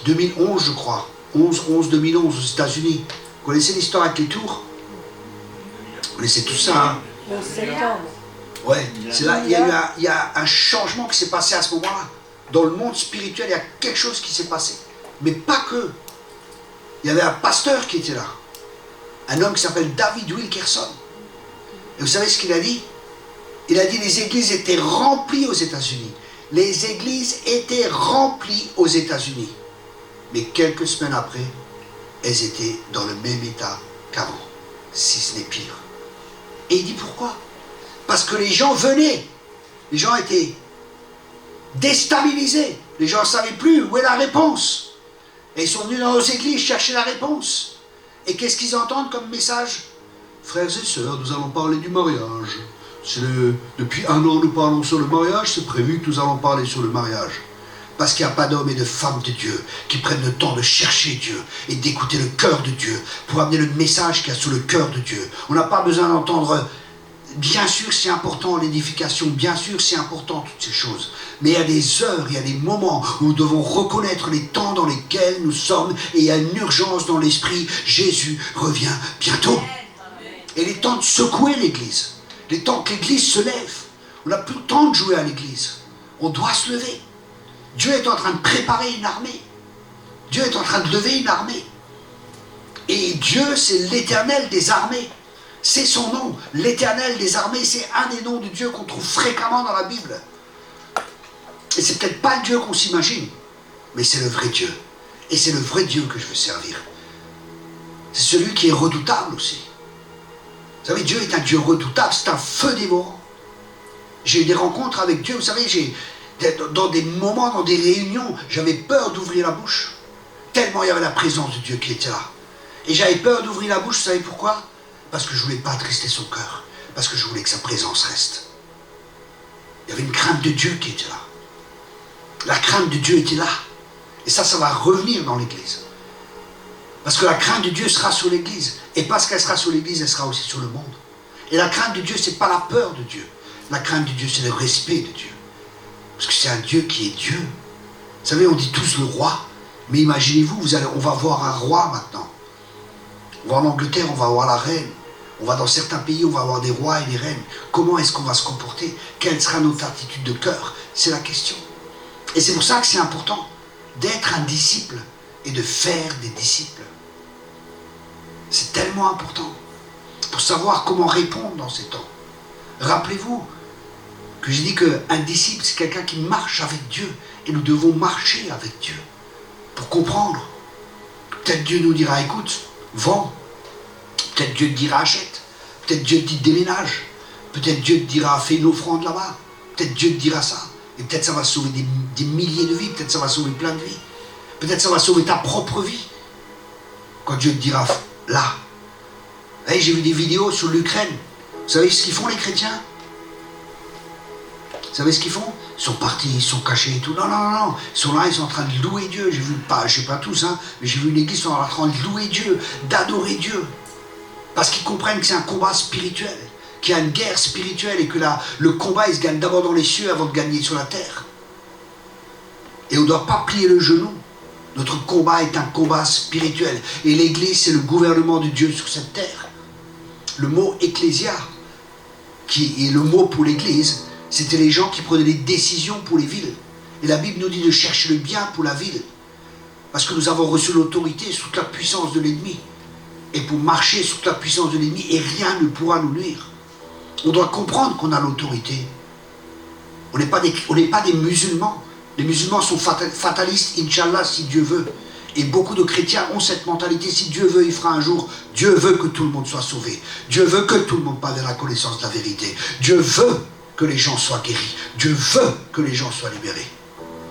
2011, je crois, 11-2011 aux États-Unis. Vous connaissez l'histoire avec les tours? Vous connaissez tout ça, hein? Le septembre. Ouais, c'est là, il y a un changement qui s'est passé à ce moment-là. Dans le monde spirituel, il y a quelque chose qui s'est passé. Mais pas que. Il y avait un pasteur qui était là. Un homme qui s'appelle David Wilkerson. Et vous savez ce qu'il a dit? Il a dit les églises étaient remplies aux États-Unis. Les églises étaient remplies aux États-Unis. Mais quelques semaines après, elles étaient dans le même état qu'avant, si ce n'est pire. Et il dit pourquoi? Parce que les gens venaient. Les gens étaient déstabilisés. Les gens ne savaient plus où est la réponse. Et ils sont venus dans nos églises chercher la réponse. Et qu'est-ce qu'ils entendent comme message? Frères et sœurs, nous allons parler du mariage. Depuis 1 an, nous parlons sur le mariage, c'est prévu que nous allons parler sur le mariage. Parce qu'il n'y a pas d'hommes et de femmes de Dieu qui prennent le temps de chercher Dieu et d'écouter le cœur de Dieu pour amener le message qu'il y a sous le cœur de Dieu. On n'a pas besoin d'entendre, bien sûr c'est important l'édification, bien sûr c'est important toutes ces choses. Mais il y a des heures, il y a des moments où nous devons reconnaître les temps dans lesquels nous sommes et il y a une urgence dans l'esprit. Jésus revient bientôt. Et il est temps de secouer l'Église. Les temps que l'Église se lève. On n'a plus le temps de jouer à l'Église. On doit se lever. Dieu est en train de préparer une armée. Dieu est en train de lever une armée. Et Dieu, c'est l'Éternel des armées. C'est son nom. L'Éternel des armées, c'est un des noms de Dieu qu'on trouve fréquemment dans la Bible. Et c'est peut-être pas le Dieu qu'on s'imagine, mais c'est le vrai Dieu. Et c'est le vrai Dieu que je veux servir. C'est celui qui est redoutable aussi. Vous savez, Dieu est un Dieu redoutable, c'est un feu dévorant. J'ai eu des rencontres avec Dieu, vous savez, dans des moments, dans des réunions, j'avais peur d'ouvrir la bouche. Tellement il y avait la présence de Dieu qui était là. Et j'avais peur d'ouvrir la bouche, vous savez pourquoi? Parce que je ne voulais pas attrister son cœur. Parce que je voulais que sa présence reste. Il y avait une crainte de Dieu qui était là. La crainte de Dieu était là. Et ça va revenir dans l'église. Parce que la crainte de Dieu sera sur l'église. Et parce qu'elle sera sur l'église, elle sera aussi sur le monde. Et la crainte de Dieu, ce n'est pas la peur de Dieu. La crainte de Dieu, c'est le respect de Dieu. Parce que c'est un Dieu qui est Dieu. Vous savez, on dit tous le roi. Mais imaginez-vous, on va voir un roi maintenant. On va en Angleterre, on va voir la reine. On va dans certains pays, on va avoir des rois et des reines. Comment est-ce qu'on va se comporter? Quelle sera notre attitude de cœur? C'est la question. Et c'est pour ça que c'est important d'être un disciple et de faire des disciples. C'est tellement important pour savoir comment répondre dans ces temps. Rappelez-vous que j'ai dit qu'un disciple, c'est quelqu'un qui marche avec Dieu. Et nous devons marcher avec Dieu pour comprendre. Peut-être Dieu nous dira, écoute, vends. Peut-être Dieu te dira, achète. Peut-être Dieu te dit, déménage. Peut-être Dieu te dira, fais une offrande là-bas. Peut-être Dieu te dira ça. Et peut-être ça va sauver des milliers de vies. Peut-être ça va sauver plein de vies. Peut-être ça va sauver ta propre vie. Quand Dieu te dira, là. Hey, j'ai vu des vidéos sur l'Ukraine. Vous savez ce qu'ils font les chrétiens? Vous savez ce qu'ils font? Ils sont partis, ils sont cachés et tout. Non, non, non, non. Ils sont là, ils sont en train de louer Dieu. J'ai vu, je ne sais pas tous, hein, mais j'ai vu une église, ils sont en train de louer Dieu, d'adorer Dieu. Parce qu'ils comprennent que c'est un combat spirituel, qu'il y a une guerre spirituelle et que le combat, il se gagne d'abord dans les cieux avant de gagner sur la terre. Et on ne doit pas plier le genou. Notre combat est un combat spirituel. Et l'église, c'est le gouvernement de Dieu sur cette terre. Le mot ecclésia, qui est le mot pour l'église, c'était les gens qui prenaient des décisions pour les villes. Et la Bible nous dit de chercher le bien pour la ville. Parce que nous avons reçu l'autorité sous la puissance de l'ennemi. Et pour marcher sous la puissance de l'ennemi, et rien ne pourra nous nuire. On doit comprendre qu'on a l'autorité. On n'est pas des musulmans. Les musulmans sont fatalistes, Inch'Allah, si Dieu veut. Et beaucoup de chrétiens ont cette mentalité, si Dieu veut, il fera un jour. Dieu veut que tout le monde soit sauvé. Dieu veut que tout le monde parle de la connaissance de la vérité. Dieu veut que les gens soient guéris. Dieu veut que les gens soient libérés.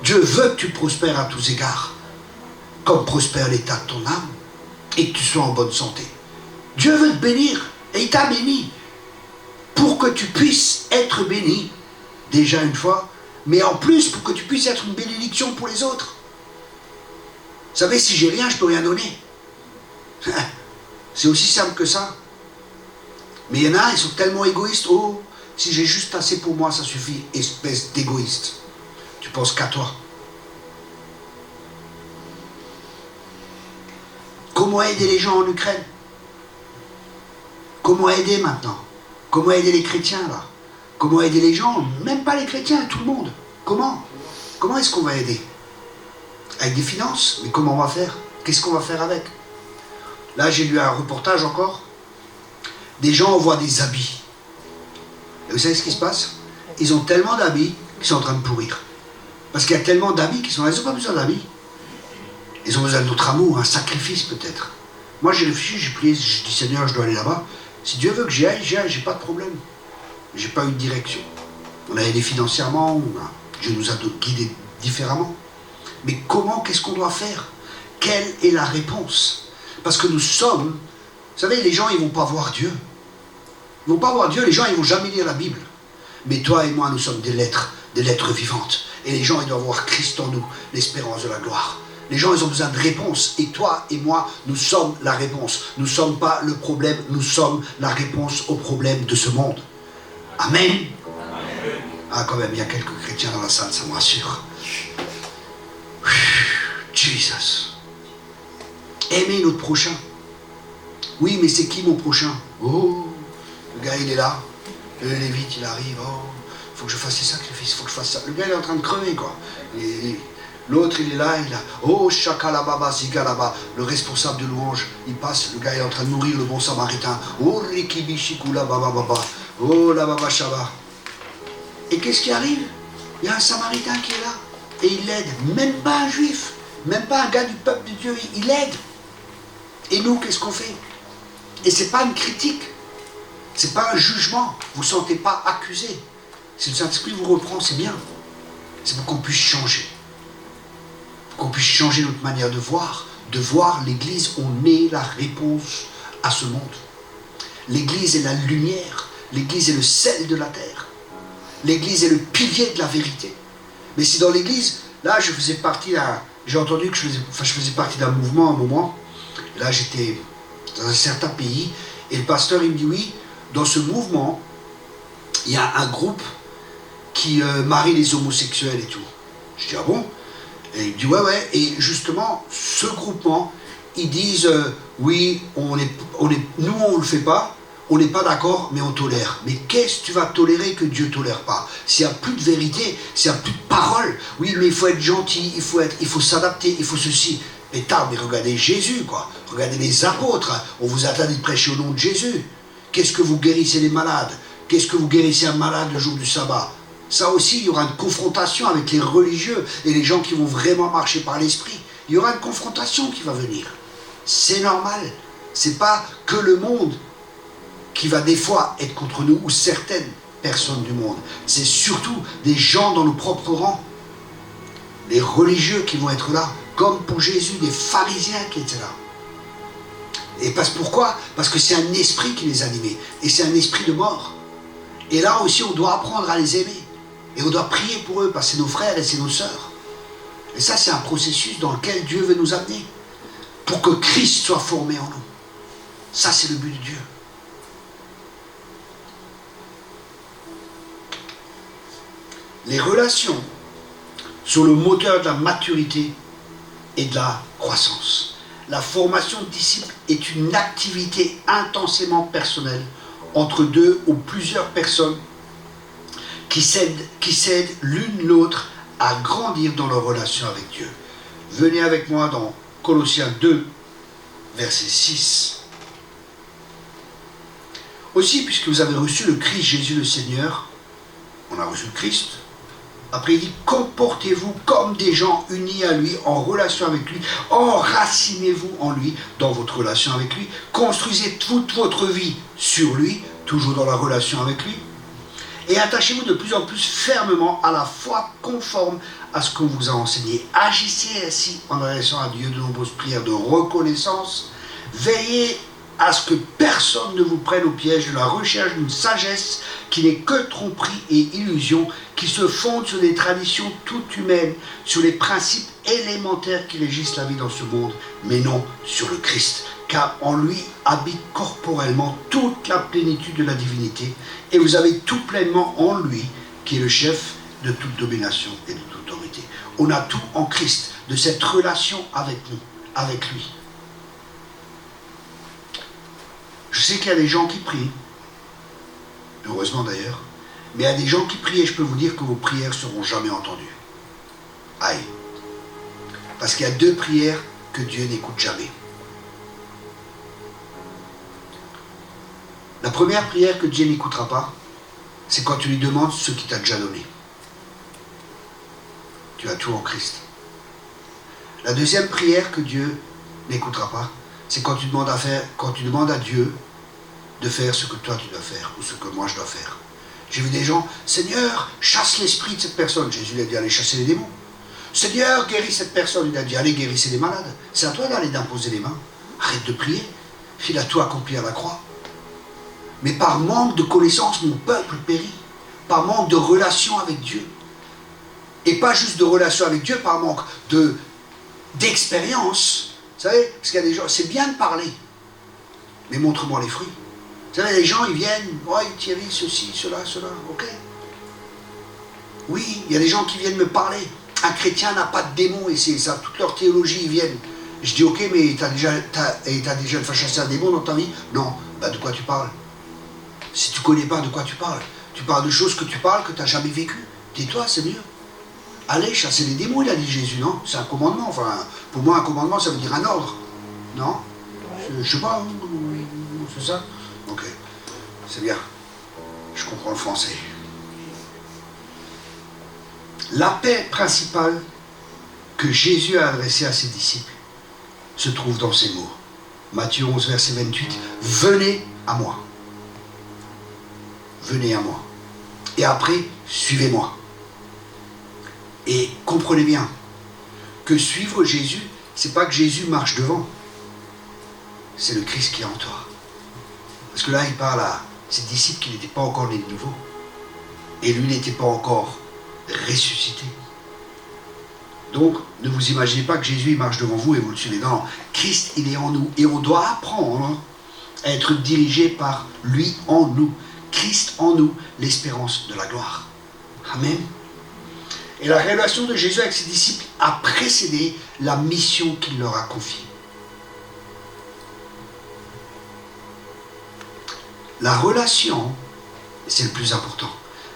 Dieu veut que tu prospères à tous égards, comme prospère l'état de ton âme, et que tu sois en bonne santé. Dieu veut te bénir, et il t'a béni, pour que tu puisses être béni, déjà une fois, mais en plus pour que tu puisses être une bénédiction pour les autres. Vous savez, si j'ai rien, je ne peux rien donner. C'est aussi simple que ça. Mais il y en a, ils sont tellement égoïstes. Oh, si j'ai juste assez pour moi, ça suffit. Espèce d'égoïste. Tu penses qu'à toi. Comment aider les gens en Ukraine? Comment aider maintenant? Comment aider les chrétiens là? Comment aider les gens? Même pas les chrétiens, tout le monde. Comment? Comment est-ce qu'on va aider? Avec des finances? Mais comment on va faire? Qu'est-ce qu'on va faire avec? Là, j'ai lu un reportage encore. Des gens envoient des habits. Et vous savez ce qui se passe? Ils ont tellement d'habits qu'ils sont en train de pourrir. Parce qu'il y a tellement d'habits qu'ils sont là. Ils n'ont pas besoin d'habits. Ils ont besoin de notre amour, un sacrifice peut-être. Moi, j'ai réfléchi, j'ai prié, j'ai dit Seigneur, je dois aller là-bas. Si Dieu veut que j'y aille, j'ai pas de problème. J'ai pas eu de direction. On a aidé financièrement, Dieu nous a guidés différemment. Mais comment, qu'est-ce qu'on doit faire? Quelle est la réponse? Parce que nous sommes, vous savez, les gens, ils ne vont pas voir Dieu. Ils ne vont pas voir Dieu, les gens, ils ne vont jamais lire la Bible. Mais toi et moi, nous sommes des lettres vivantes. Et les gens, ils doivent voir Christ en nous, l'espérance de la gloire. Les gens, ils ont besoin de réponses. Et toi et moi, nous sommes la réponse. Nous ne sommes pas le problème, nous sommes la réponse au problème de ce monde. Amen. Amen. Ah, quand même, il y a quelques chrétiens dans la salle, ça me rassure. Jesus. Aimer notre prochain. Oui, mais c'est qui mon prochain? Oh, le gars, il est là. Le Lévite, il arrive. Oh, il faut que je fasse les sacrifices, il faut que je fasse ça. Le gars, il est en train de crever, quoi. L'autre, il est là, il a... Oh, shakalababa, zigalaba. Le responsable de louange, il passe. Le gars, il est en train de nourrir le bon samaritain. Oh, rikibishikula bababa. Oh, la baba shaba. Et qu'est-ce qui arrive? Il y a un samaritain qui est là. Et il l'aide. Même pas un juif. Même pas un gars du peuple de Dieu. Il l'aide. Et nous, qu'est-ce qu'on fait? Et c'est pas une critique. C'est pas un jugement. Vous ne vous sentez pas accusé. Si le Saint-Esprit vous reprend, c'est bien. C'est pour qu'on puisse changer. Pour qu'on puisse changer notre manière de voir. De voir l'Église, on est la réponse à ce monde. L'Église est la lumière. L'Église est le sel de la terre. L'Église est le pilier de la vérité. Mais si dans l'Église, là je faisais partie d'un... J'ai entendu que je faisais partie d'un mouvement à un moment. Et là j'étais dans un certain pays. Et le pasteur il me dit oui, dans ce mouvement, il y a un groupe qui marie les homosexuels et tout. Je dis ah bon? Et il me dit ouais. Et justement, ce groupement, ils disent oui, nous on ne le fait pas. On n'est pas d'accord, mais on tolère. Mais qu'est-ce que tu vas tolérer que Dieu ne tolère pas? S'il n'y a plus de vérité, s'il n'y a plus de parole, oui, mais il faut être gentil, il faut s'adapter, il faut ceci. Mais regardez Jésus, quoi. Regardez les apôtres. On vous a dit de prêcher au nom de Jésus. Qu'est-ce que vous guérissez les malades? Qu'est-ce que vous guérissez un malade le jour du sabbat? Ça aussi, il y aura une confrontation avec les religieux et les gens qui vont vraiment marcher par l'esprit. Il y aura une confrontation qui va venir. C'est normal. C'est pas que le monde qui va des fois être contre nous, ou certaines personnes du monde. C'est surtout des gens dans nos propres rangs, les religieux qui vont être là, comme pour Jésus, des pharisiens qui étaient là. Et pourquoi? Parce que c'est un esprit qui les animait, et c'est un esprit de mort. Et là aussi, on doit apprendre à les aimer, et on doit prier pour eux, parce que c'est nos frères et c'est nos sœurs. Et ça, c'est un processus dans lequel Dieu veut nous amener, pour que Christ soit formé en nous. Ça, c'est le but de Dieu. Les relations sont le moteur de la maturité et de la croissance. La formation de disciples est une activité intensément personnelle entre deux ou plusieurs personnes qui s'aident l'une l'autre à grandir dans leur relation avec Dieu. Venez avec moi dans Colossiens 2, verset 6. Aussi, puisque vous avez reçu le Christ Jésus le Seigneur, on a reçu le Christ. Après il dit, comportez-vous comme des gens unis à lui, en relation avec lui, enracinez-vous en lui, dans votre relation avec lui, construisez toute votre vie sur lui, toujours dans la relation avec lui, et attachez-vous de plus en plus fermement à la foi conforme à ce qu'on vous a enseigné. Agissez ainsi en adressant à Dieu de nombreuses prières de reconnaissance, veillez à ce que personne ne vous prenne au piège de la recherche d'une sagesse qui n'est que tromperie et illusion, qui se fonde sur des traditions toutes humaines, sur les principes élémentaires qui régissent la vie dans ce monde, mais non sur le Christ, car en lui habite corporellement toute la plénitude de la divinité, et vous avez tout pleinement en lui, qui est le chef de toute domination et de toute autorité. On a tout en Christ, de cette relation avec nous, avec lui. Je sais qu'il y a des gens qui prient, heureusement d'ailleurs, mais il y a des gens qui prient et je peux vous dire que vos prières ne seront jamais entendues. Aïe. Parce qu'il y a deux prières que Dieu n'écoute jamais. La première prière que Dieu n'écoutera pas, c'est quand tu lui demandes ce qu'il t'a déjà donné. Tu as tout en Christ. La deuxième prière que Dieu n'écoutera pas, c'est quand tu demandes à Dieu de faire ce que toi tu dois faire, ou ce que moi je dois faire. J'ai vu des gens, Seigneur, chasse l'esprit de cette personne. Jésus lui a dit, allez chasser les démons. Seigneur, guéris cette personne. Il a dit, allez guérissez les malades. C'est à toi d'aller d'imposer les mains. Arrête de prier. Il a tout accompli à la croix. Mais par manque de connaissance, mon peuple périt. Par manque de relation avec Dieu. Et pas juste de relation avec Dieu, par manque d'expérience. Vous savez, parce qu'il y a des gens, c'est bien de parler, mais montre-moi les fruits. Vous savez, les gens, ils viennent, oui, Thierry, ceci, cela, ok. Oui, il y a des gens qui viennent me parler. Un chrétien n'a pas de démon, et c'est ça, toute leur théologie, ils viennent. Je dis, ok, mais t'as déjà fait chasser un démon dans ta vie? Non, bah de quoi tu parles? Si tu connais pas de quoi tu parles de choses que tu parles, que tu n'as jamais vécues. Tais-toi, c'est mieux. Allez chasser les démons, il a dit Jésus, non? C'est un commandement. Enfin, pour moi, un commandement, ça veut dire un ordre. Non? Je sais pas, c'est ça? Ok, c'est bien. Je comprends le français. L'appel principal que Jésus a adressé à ses disciples se trouve dans ces mots. Matthieu 11, verset 28. Venez à moi. Venez à moi. Et après, suivez-moi. Et comprenez bien que suivre Jésus, c'est pas que Jésus marche devant, c'est le Christ qui est en toi. Parce que là, il parle à ses disciples qui n'étaient pas encore nés de nouveau. Et lui n'était pas encore ressuscité. Donc, ne vous imaginez pas que Jésus il marche devant vous et vous le suivez. Non, Christ, il est en nous. Et on doit apprendre à être dirigé par lui en nous. Christ en nous, l'espérance de la gloire. Amen. Et la relation de Jésus avec ses disciples a précédé la mission qu'il leur a confiée. La relation, c'est le plus important.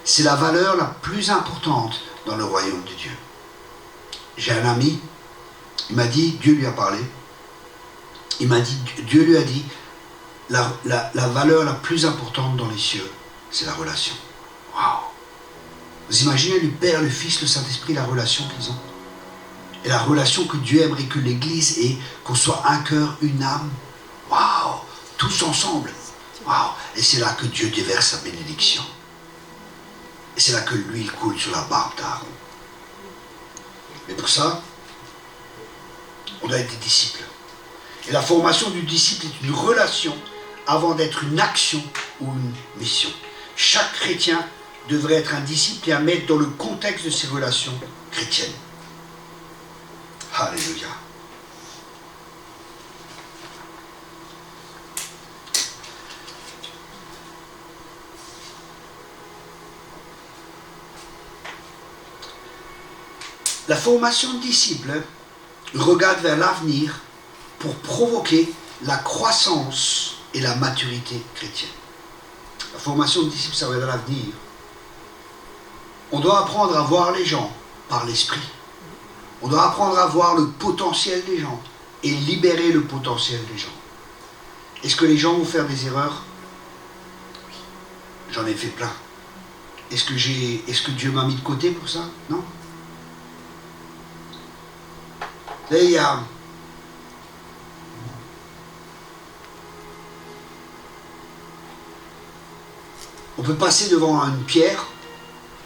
C'est la valeur la plus importante dans le royaume de Dieu. J'ai un ami, il m'a dit, Dieu lui a parlé, il m'a dit, Dieu lui a dit, la valeur la plus importante dans les cieux, c'est la relation. Waouh! Vous imaginez le Père, le Fils, le Saint-Esprit, la relation qu'ils ont? Et la relation que Dieu aimerait que l'Église ait, qu'on soit un cœur, une âme. Waouh! Tous ensemble. Waouh! Et c'est là que Dieu déverse sa bénédiction. Et c'est là que l'huile coule sur la barbe d'Aaron. Mais pour ça, on doit être des disciples. Et la formation du disciple est une relation avant d'être une action ou une mission. Chaque chrétien devrait être un disciple et à mettre dans le contexte de ses relations chrétiennes. Alléluia. La formation de disciples regarde vers l'avenir pour provoquer la croissance et la maturité chrétienne. La formation de disciples, ça regarde vers l'avenir. On doit apprendre à voir les gens par l'esprit. On doit apprendre à voir le potentiel des gens et libérer le potentiel des gens. Est-ce que les gens vont faire des erreurs? J'en ai fait plein. Est-ce que Dieu m'a mis de côté pour ça? Non. Là, il y a... On peut passer devant une pierre,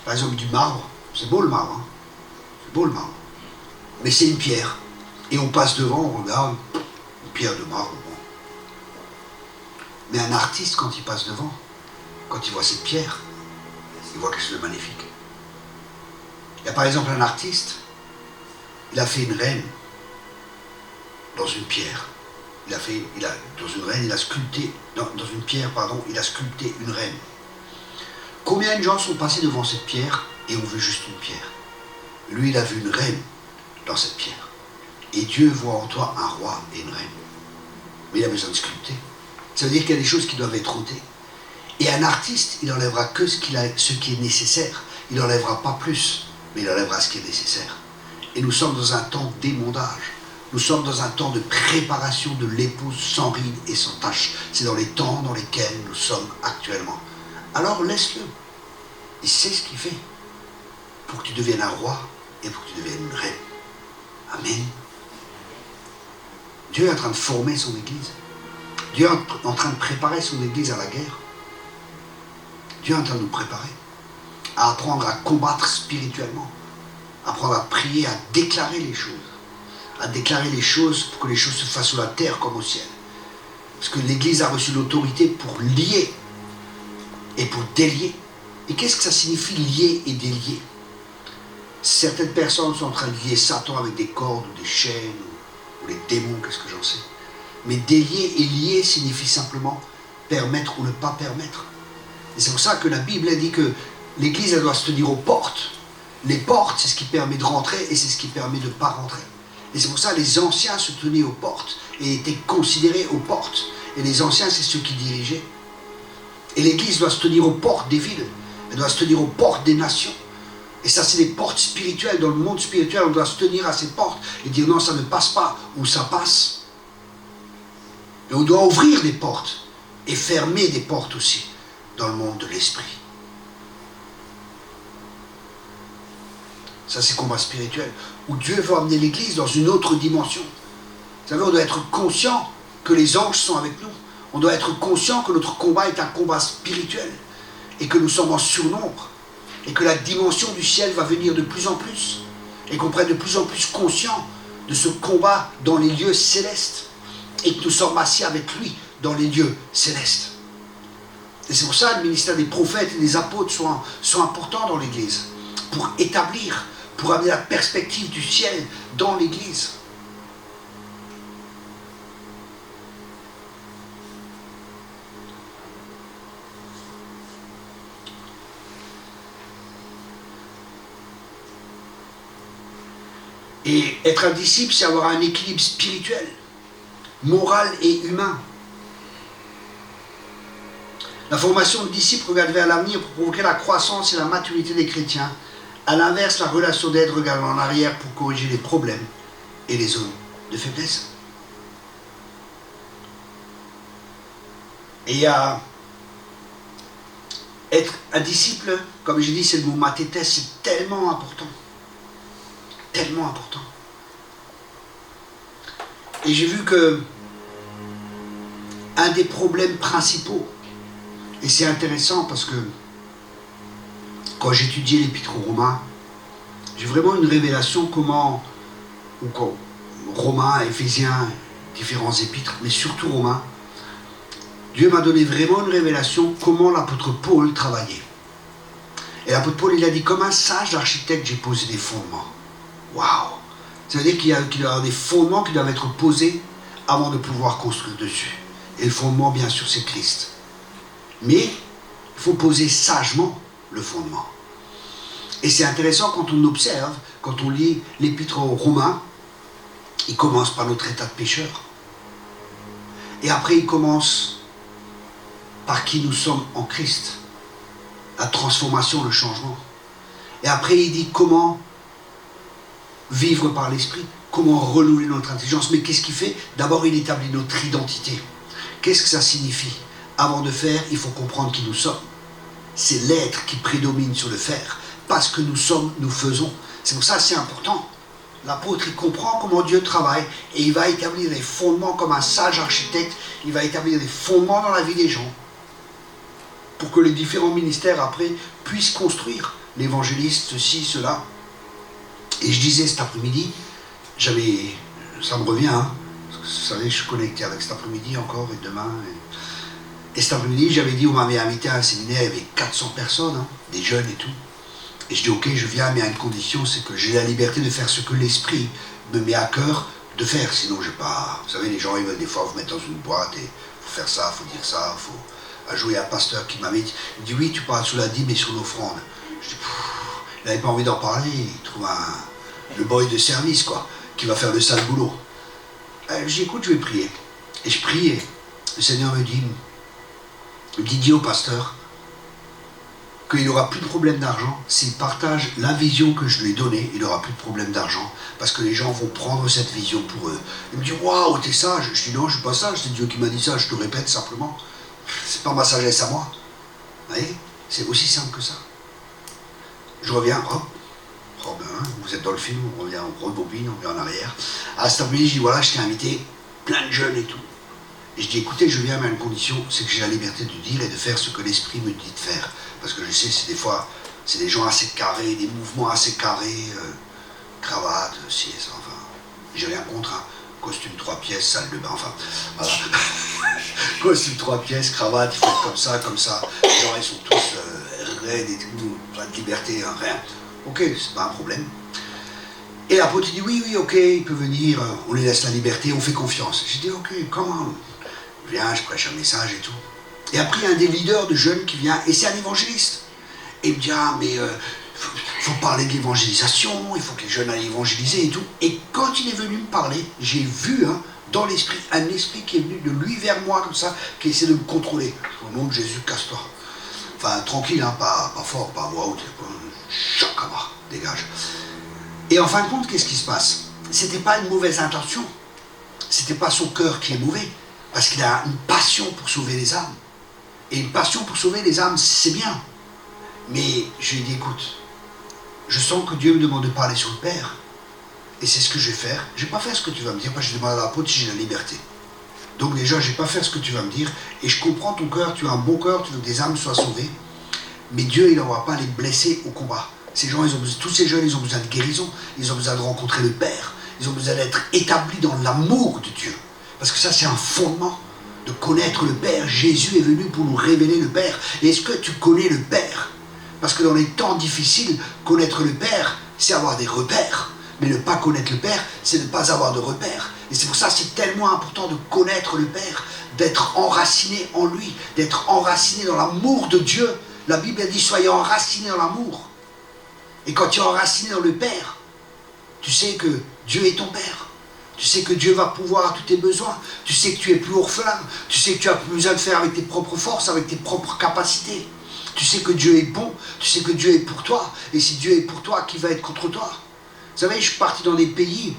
par exemple du marbre. C'est beau le marbre. Hein? C'est beau le marbre. Mais c'est une pierre. Et on passe devant, on regarde, une pierre de marbre. Bon. Mais un artiste, quand il passe devant, quand il voit cette pierre, il voit quelque chose de magnifique. Il y a par exemple un artiste, il a fait une reine dans une pierre. Dans une reine, il a sculpté, dans une pierre, pardon, il a sculpté une reine. Combien de gens sont passés devant cette pierre et ont vu juste une pierre? Lui, il a vu une reine dans cette pierre. Et Dieu voit en toi un roi et une reine. Mais il a besoin de sculpter. Ça veut dire qu'il y a des choses qui doivent être ôtées. Et un artiste, il n'enlèvera que ce qui est nécessaire. Il n'enlèvera pas plus, mais il enlèvera ce qui est nécessaire. Et nous sommes dans un temps d'émondage. Nous sommes dans un temps de préparation de l'épouse sans ride et sans tache. C'est dans les temps dans lesquels nous sommes actuellement. Alors laisse-le. Il sait ce qu'il fait pour que tu deviennes un roi et pour que tu deviennes une reine. Amen. Dieu est en train de former son Église. Dieu est en train de préparer son Église à la guerre. Dieu est en train de nous préparer à apprendre à combattre spirituellement, à apprendre à prier, à déclarer les choses. À déclarer les choses pour que les choses se fassent sur la terre comme au ciel. Parce que l'Église a reçu l'autorité pour lier et pour délier. Et qu'est-ce que ça signifie lier et délier? Certaines personnes sont en train de lier Satan avec des cordes ou des chaînes ou les démons, qu'est-ce que j'en sais. Mais délier et lier signifie simplement permettre ou ne pas permettre. Et c'est pour ça que la Bible a dit que l'Église elle doit se tenir aux portes. Les portes, c'est ce qui permet de rentrer et c'est ce qui permet de ne pas rentrer. Et c'est pour ça que les anciens se tenaient aux portes et étaient considérés aux portes. Et les anciens, c'est ceux qui dirigeaient. Et l'Église doit se tenir aux portes des villes. Elle doit se tenir aux portes des nations. Et ça, c'est des portes spirituelles. Dans le monde spirituel, on doit se tenir à ces portes et dire non, ça ne passe pas, ou ça passe. Et on doit ouvrir des portes et fermer des portes aussi dans le monde de l'esprit. Ça, c'est combat spirituel. Où Dieu veut amener l'Église dans une autre dimension. Vous savez, on doit être conscient que les anges sont avec nous. On doit être conscient que notre combat est un combat spirituel. Et que nous sommes en surnombre. et que la dimension du ciel va venir de plus en plus, et qu'on prenne de plus en plus conscience de ce combat dans les lieux célestes, et que nous sommes assis avec lui dans les lieux célestes. Et c'est pour ça que le ministère des prophètes et des apôtres sont importants dans l'Église, pour établir, pour amener la perspective du ciel dans l'Église. Et être un disciple, c'est avoir un équilibre spirituel, moral et humain. La formation de disciple regarde vers l'avenir pour provoquer la croissance et la maturité des chrétiens. À l'inverse, la relation d'aide regarde en arrière pour corriger les problèmes et les zones de faiblesse. Et être un disciple, comme j'ai dit, c'est le mot matétes, c'est tellement important. Tellement important. Et j'ai vu que un des problèmes principaux, et c'est intéressant parce que quand j'étudiais l'épître aux Romains, j'ai vraiment une révélation comment Romains, Éphésiens, différents épîtres, mais surtout Romains, Dieu m'a donné vraiment une révélation comment l'apôtre Paul travaillait. Et l'apôtre Paul, il a dit, comme un sage architecte, j'ai posé des fondements. Waouh! Ça veut dire qu'il y a des fondements qui doivent être posés avant de pouvoir construire dessus. Et le fondement, bien sûr, c'est Christ. Mais il faut poser sagement le fondement. Et c'est intéressant quand on observe, quand on lit l'épître aux Romains, il commence par notre état de pécheur. Et après, il commence par qui nous sommes en Christ. La transformation, le changement. Et après, il dit comment vivre par l'esprit, comment renouveler notre intelligence. Mais qu'est-ce qu'il fait? D'abord, il établit notre identité. Qu'est-ce que ça signifie? Avant de faire, il faut comprendre qui nous sommes. C'est l'être qui prédomine sur le faire. Parce que nous sommes, nous faisons. C'est pour ça que c'est important. L'apôtre, il comprend comment Dieu travaille et il va établir des fondements comme un sage architecte. Il va établir des fondements dans la vie des gens pour que les différents ministères après puissent construire l'évangéliste, ceci, cela. Et je disais cet après-midi, ça me revient, hein, parce que vous savez, je suis connecté avec cet après-midi encore et demain. Et cet après-midi, j'avais dit, on m'avait invité à un séminaire, il y avait 400 personnes, hein, des jeunes et tout. Et je dis, ok, je viens, mais à une condition, c'est que j'ai la liberté de faire ce que l'esprit me met à cœur de faire. Sinon, j'ai pas... Vous savez, les gens, ils veulent des fois vous mettre dans une boîte et il faut faire ça, il faut dire ça, il faut... jouer à un pasteur qui m'avait dit, il dit, oui, tu parles sur la dîme et sur l'offrande. Je dis, il n'avait pas envie d'en parler, il trouve le boy de service, quoi, qui va faire le sale boulot. Je dis, écoute, je vais prier. Et je priais. Le Seigneur me dit, dis au pasteur qu'il n'aura plus de problème d'argent. S'il partage la vision que je lui ai donnée, il n'aura plus de problème d'argent. Parce que les gens vont prendre cette vision pour eux. Il me dit, waouh, t'es sage. Je dis, non, je ne suis pas sage, c'est Dieu qui m'a dit ça, je te répète simplement. C'est pas ma sagesse à moi. Vous voyez? C'est aussi simple que ça. Je reviens, hop, vous êtes dans le film, on revient, on rebobine, on revient en arrière. À cet après-midi, je dis, voilà, je t'ai invité, plein de jeunes et tout. Et je dis, écoutez, je viens, mais à une condition, c'est que j'ai la liberté de dire et de faire ce que l'esprit me dit de faire. Parce que je sais, c'est des fois, c'est des gens assez carrés, des mouvements assez carrés, cravate, si, ça, enfin, j'ai rien contre, hein. Costume 3 pièces, salle de bain, enfin, voilà. Costume 3 pièces, cravate, il faut être comme ça. Les gens, ils sont tous raides et tout, pas de liberté, hein, rien. Ok, c'est pas un problème. Et l'apôtre dit, oui, ok, il peut venir, on lui laisse la liberté, on fait confiance. J'ai dit, ok, comment? Je viens, je prêche un message et tout. Et après, il y a un des leaders de jeunes qui vient, et c'est un évangéliste. Et il me dit, ah, mais faut parler de l'évangélisation, il faut que les jeunes aillent évangéliser et tout. Et quand il est venu me parler, j'ai vu, hein, dans l'esprit, un esprit qui est venu de lui vers moi, comme ça, qui essaie de me contrôler. Au nom de Jésus, casse-toi. Enfin, tranquille, hein, pas fort, pas à voix haute. Chakama, dégage. Et en fin de compte, qu'est-ce qui se passe? C'était pas une mauvaise intention. C'était pas son cœur qui est mauvais. Parce qu'il a une passion pour sauver les âmes. Et une passion pour sauver les âmes, c'est bien. Mais je lui ai dit, écoute, je sens que Dieu me demande de parler sur le Père. Et c'est ce que je vais faire. Je ne vais pas faire ce que tu vas me dire, parce que je demande à l'apôtre si j'ai la liberté. Donc déjà, je ne vais pas faire ce que tu vas me dire. Et je comprends ton cœur, tu as un bon cœur, tu veux que des âmes soient sauvées. Mais Dieu, il n'envoie pas les blessés au combat. Ces gens, tous ces jeunes, ils ont besoin de guérison. Ils ont besoin de rencontrer le Père. Ils ont besoin d'être établis dans l'amour de Dieu. Parce que ça, c'est un fondement de connaître le Père. Jésus est venu pour nous révéler le Père. Et est-ce que tu connais le Père? Parce que dans les temps difficiles, connaître le Père, c'est avoir des repères. Mais ne pas connaître le Père, c'est ne pas avoir de repères. Et c'est pour ça que c'est tellement important de connaître le Père, d'être enraciné en lui, d'être enraciné dans l'amour de Dieu. La Bible a dit, soyez enracinés dans l'amour. Et quand tu es enraciné dans le Père, tu sais que Dieu est ton Père. Tu sais que Dieu va pouvoir à tous tes besoins. Tu sais que tu es plus orphelin. Tu sais que tu n'as plus besoin de faire avec tes propres forces, avec tes propres capacités. Tu sais que Dieu est bon. Tu sais que Dieu est pour toi. Et si Dieu est pour toi, qui va être contre toi? Vous savez, je suis parti dans des pays.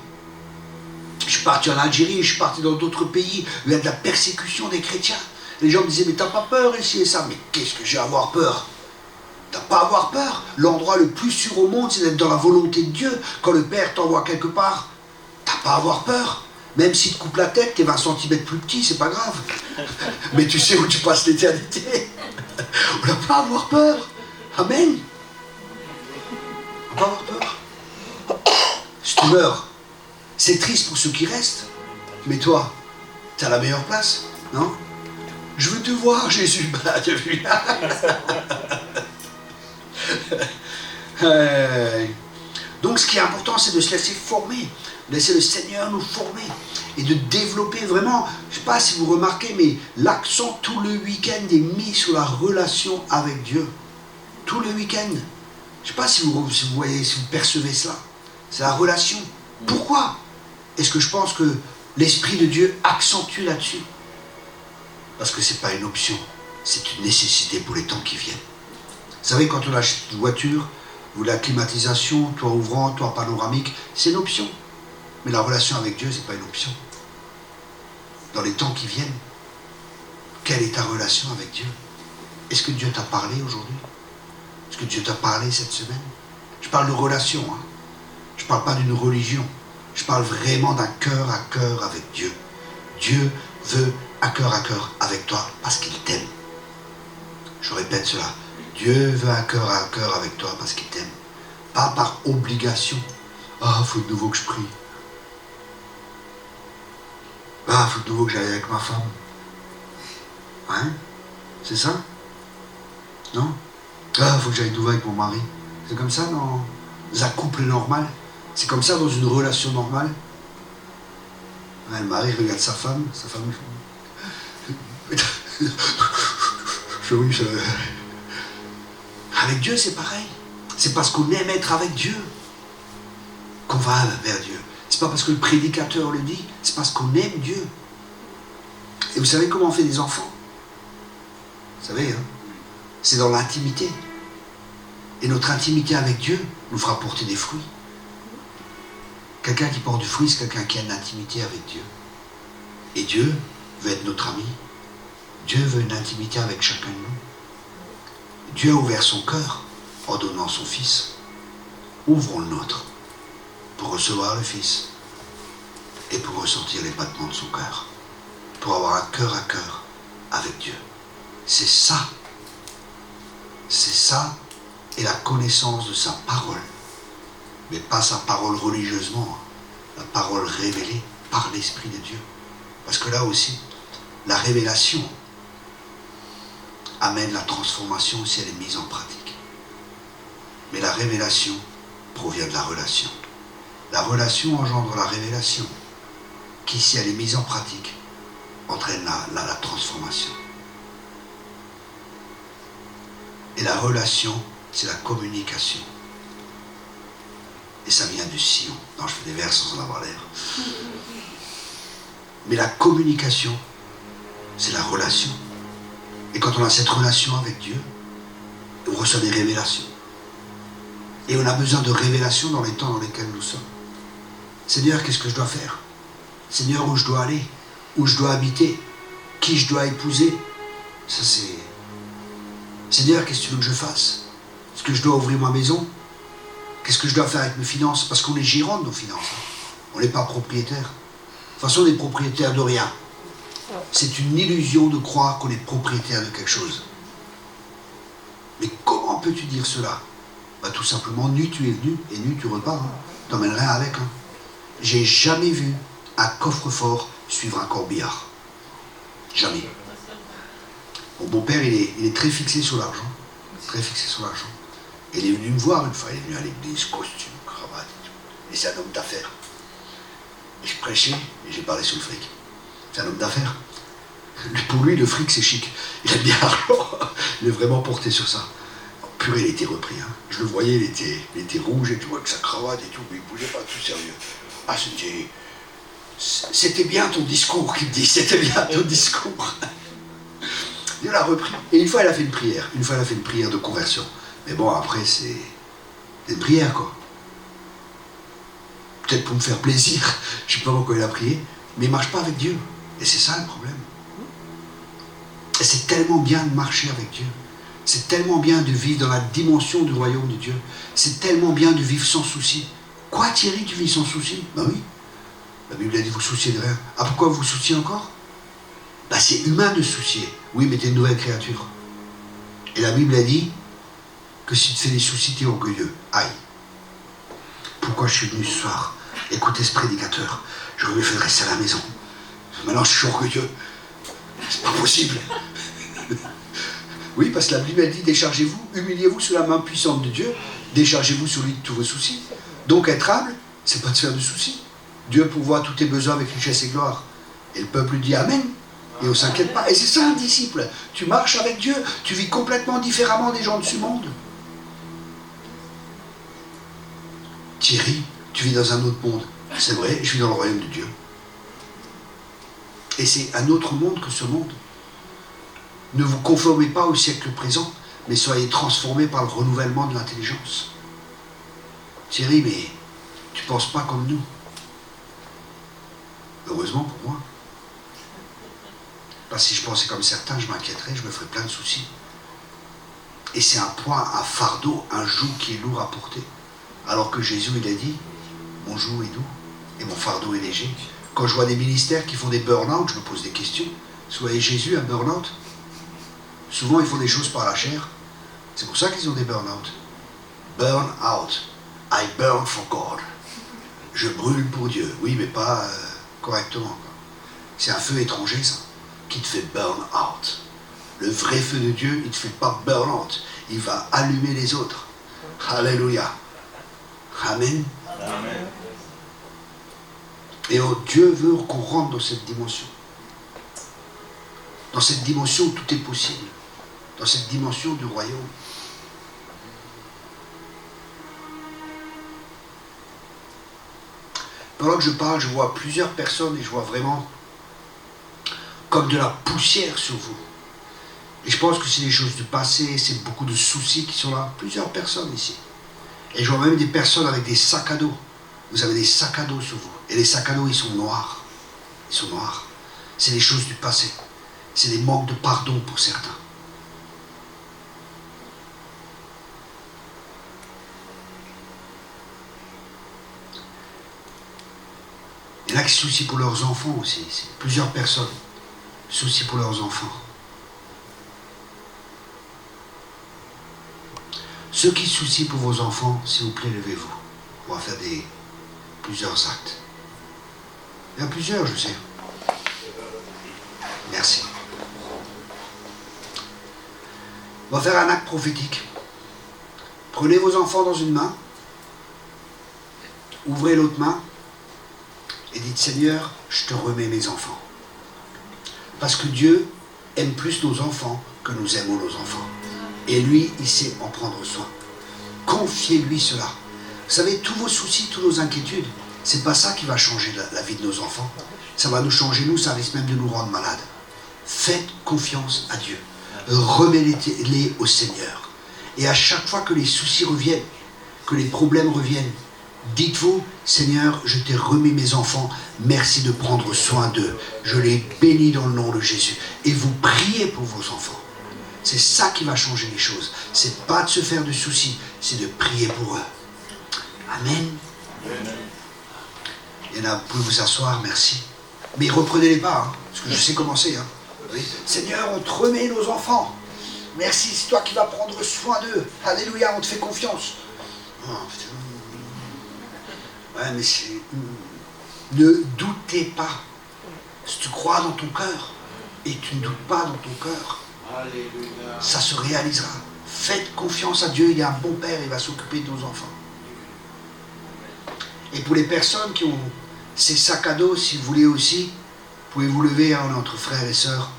Je suis parti en Algérie, je suis parti dans d'autres pays où il y a de la persécution des chrétiens. Les gens me disaient, mais t'as pas peur ici et ça? Mais qu'est-ce que j'ai à avoir peur? T'as pas à avoir peur. L'endroit le plus sûr au monde, c'est d'être dans la volonté de Dieu. Quand le Père t'envoie quelque part, t'as pas à avoir peur. Même s'il te coupe la tête, t'es 20 cm plus petit, c'est pas grave. Mais tu sais où tu passes l'éternité. On n'a pas à avoir peur. Amen. On n'a pas à avoir peur. Si tu meurs, c'est triste pour ceux qui restent. Mais toi, t'es à la meilleure place, non? Je veux te voir, Jésus. Bah, t'as vu. Donc ce qui est important, c'est de se laisser former, de laisser le Seigneur nous former et de développer vraiment, je ne sais pas si vous remarquez, mais l'accent tout le week-end est mis sur la relation avec Dieu. Tout le week-end. Je ne sais pas si vous voyez, si vous percevez cela. C'est la relation. Pourquoi est-ce que je pense que l'Esprit de Dieu accentue là-dessus? Parce que ce n'est pas une option, c'est une nécessité pour les temps qui viennent. Vous savez, quand on achète une voiture, ou la climatisation, toit ouvrant, toit panoramique, c'est une option. Mais la relation avec Dieu, ce n'est pas une option. Dans les temps qui viennent, quelle est ta relation avec Dieu? Est-ce que Dieu t'a parlé aujourd'hui? Est-ce que Dieu t'a parlé cette semaine? Je parle de relation, hein. Je ne parle pas d'une religion. Je parle vraiment d'un cœur à cœur avec Dieu. Dieu veut un cœur à cœur avec toi parce qu'il t'aime. Je répète cela. Dieu veut un cœur à cœur avec toi parce qu'il t'aime. Pas par obligation. Ah, il faut de nouveau que je prie. Ah, il faut de nouveau que j'aille avec ma femme. Hein? C'est ça? Non? Ah, il faut que j'aille de nouveau avec mon mari. C'est comme ça dans un couple normal? C'est comme ça dans une relation normale? Ouais, le mari regarde sa femme oui, ça... Avec Dieu, c'est pareil. C'est parce qu'on aime être avec Dieu qu'on va vers Dieu. C'est pas parce que le prédicateur le dit, c'est parce qu'on aime Dieu. Et vous savez comment on fait des enfants? Vous savez, hein? C'est dans l'intimité. Et notre intimité avec Dieu nous fera porter des fruits. Quelqu'un qui porte du fruit, c'est quelqu'un qui a une intimité avec Dieu. Et Dieu veut être notre ami. Dieu veut une intimité avec chacun de nous. Dieu a ouvert son cœur en donnant son Fils. Ouvrons le nôtre pour recevoir le Fils et pour ressentir les battements de son cœur, pour avoir un cœur à cœur avec Dieu. C'est ça et la connaissance de sa parole, mais pas sa parole religieusement, la parole révélée par l'Esprit de Dieu. Parce que là aussi, la révélation amène la transformation si elle est mise en pratique. Mais la révélation provient de la relation. La relation engendre la révélation, qui, si elle est mise en pratique, entraîne la transformation. Et la relation, c'est la communication. Et ça vient du sillon. Non, je fais des vers sans en avoir l'air. Mais la communication, c'est la relation. Et quand on a cette relation avec Dieu, on reçoit des révélations. Et on a besoin de révélations dans les temps dans lesquels nous sommes. Seigneur, qu'est-ce que je dois faire? Seigneur, où je dois aller? Où je dois habiter? Qui je dois épouser? Ça c'est... Seigneur, qu'est-ce que tu veux que je fasse? Est-ce que je dois ouvrir ma maison? Qu'est-ce que je dois faire avec mes finances? Parce qu'on est gérant de nos finances. On n'est pas propriétaire. De toute façon, on est propriétaire de rien. C'est une illusion de croire qu'on est propriétaire de quelque chose. Mais comment peux-tu dire cela? Bah, tout simplement, nu tu es venu, et nu tu repars. Hein. T'emmènes rien avec. Hein. J'ai jamais vu un coffre-fort suivre un corbillard. Jamais. Bon, mon père, il est très fixé sur l'argent. Très fixé sur l'argent. Il est venu me voir une fois, il est venu à l'église, costume, cravate et tout. Et c'est un homme d'affaires. Et je prêchais, et j'ai parlé sur le fric. C'est un homme d'affaires. Pour lui, le fric, c'est chic. Il aime bien l'argent. Il est vraiment porté sur ça. Purée, il était repris. Hein. Je le voyais, il était rouge et tout, avec sa cravate et tout, mais il ne bougeait pas, tout sérieux. Ah, c'était bien ton discours, qu'il me dit. C'était bien ton discours. Il l'a repris. Et une fois, il a fait une prière. Une fois, il a fait une prière de conversion. Mais bon, après, c'est une prière, quoi. Peut-être pour me faire plaisir. Je ne sais pas pourquoi il a prié. Mais il ne marche pas avec Dieu. Et c'est ça le problème. Et c'est tellement bien de marcher avec Dieu. C'est tellement bien de vivre dans la dimension du royaume de Dieu. C'est tellement bien de vivre sans souci. Quoi, Thierry, tu vis sans souci? Ben oui. La Bible a dit, vous souciez de rien. Ah, pourquoi vous vous souciez encore? Ben, c'est humain de se soucier. Oui, mais t'es une nouvelle créature. Et la Bible a dit que si tu te fais des soucis, t'es orgueilleux. Aïe. Pourquoi je suis venu ce soir écouter ce prédicateur? J'aurais mieux fait de rester à la maison. Maintenant, je suis orgueilleux. C'est pas possible. Oui, parce que la Bible a dit, déchargez-vous, humiliez-vous sous la main puissante de Dieu, déchargez-vous sur lui de tous vos soucis. Donc être humble, c'est pas de faire de soucis. Dieu pourvoit tous tes besoins avec richesse et gloire. Et le peuple dit Amen. Et on ne s'inquiète pas. Et c'est ça un disciple. Tu marches avec Dieu, tu vis complètement différemment des gens de ce monde. Thierry, tu vis dans un autre monde. C'est vrai, je vis dans le royaume de Dieu. Et c'est un autre monde que ce monde. Ne vous conformez pas au siècle présent, mais soyez transformés par le renouvellement de l'intelligence. Thierry, mais tu ne penses pas comme nous. Heureusement pour moi. Parce que si je pensais comme certains, je m'inquiéterais, je me ferais plein de soucis. Et c'est un poids, un fardeau, un joug qui est lourd à porter. Alors que Jésus, il a dit, mon joug est doux et mon fardeau est léger. Quand je vois des ministères qui font des burn-out, je me pose des questions. Soyez Jésus un burn-out. Souvent, ils font des choses par la chair. C'est pour ça qu'ils ont des burn-out. Burn out. I burn for God. Je brûle pour Dieu. Oui, mais pas correctement. Quoi. C'est un feu étranger, ça, qui te fait burn out. Le vrai feu de Dieu, il ne te fait pas burn out. Il va allumer les autres. Alléluia. Amen. Amen. Et Dieu veut qu'on rentre dans cette dimension. Dans cette dimension où tout est possible. Dans cette dimension du royaume. Pendant que je parle, je vois plusieurs personnes et je vois vraiment comme de la poussière sur vous. Et je pense que c'est des choses du passé, c'est beaucoup de soucis qui sont là. Plusieurs personnes ici. Et je vois même des personnes avec des sacs à dos. Vous avez des sacs à dos sur vous. Et les sacs à dos, ils sont noirs. Ils sont noirs. C'est des choses du passé. C'est des manques de pardon pour certains. Il y en a qui se soucient pour leurs enfants aussi. C'est plusieurs personnes se soucient pour leurs enfants. Ceux qui se soucient pour vos enfants, s'il vous plaît, levez-vous. On va faire plusieurs actes. Il y en a plusieurs, je sais. Merci. On va faire un acte prophétique. Prenez vos enfants dans une main. Ouvrez l'autre main. Et dites, Seigneur, je te remets mes enfants. Parce que Dieu aime plus nos enfants que nous aimons nos enfants. Et lui, il sait en prendre soin. Confiez-lui cela. Vous savez, tous vos soucis, toutes nos inquiétudes, c'est pas ça qui va changer la vie de nos enfants. Ça va nous changer, nous, ça risque même de nous rendre malades. Faites confiance à Dieu. Remettez-les au Seigneur. Et à chaque fois que les soucis reviennent, que les problèmes reviennent, dites-vous, Seigneur, je t'ai remis mes enfants, merci de prendre soin d'eux. Je les bénis dans le nom de Jésus. Et vous priez pour vos enfants. C'est ça qui va changer les choses. C'est pas de se faire de soucis, c'est de prier pour eux. Amen. Il y en a, vous pouvez vous asseoir, merci. Mais reprenez-les pas, hein, parce que je sais comment c'est. Hein. Oui. Seigneur, on te remet nos enfants. Merci, c'est toi qui vas prendre soin d'eux. Alléluia, on te fait confiance. Oh, ouais, mais c'est... Ne doutez pas. Si tu crois dans ton cœur et tu ne doutes pas dans ton cœur, Alléluia, ça se réalisera. Faites confiance à Dieu, il est un bon père, il va s'occuper de nos enfants. Et pour les personnes qui ont ces sacs à dos, si vous voulez aussi, pouvez-vous lever, hein, entre frères et sœurs.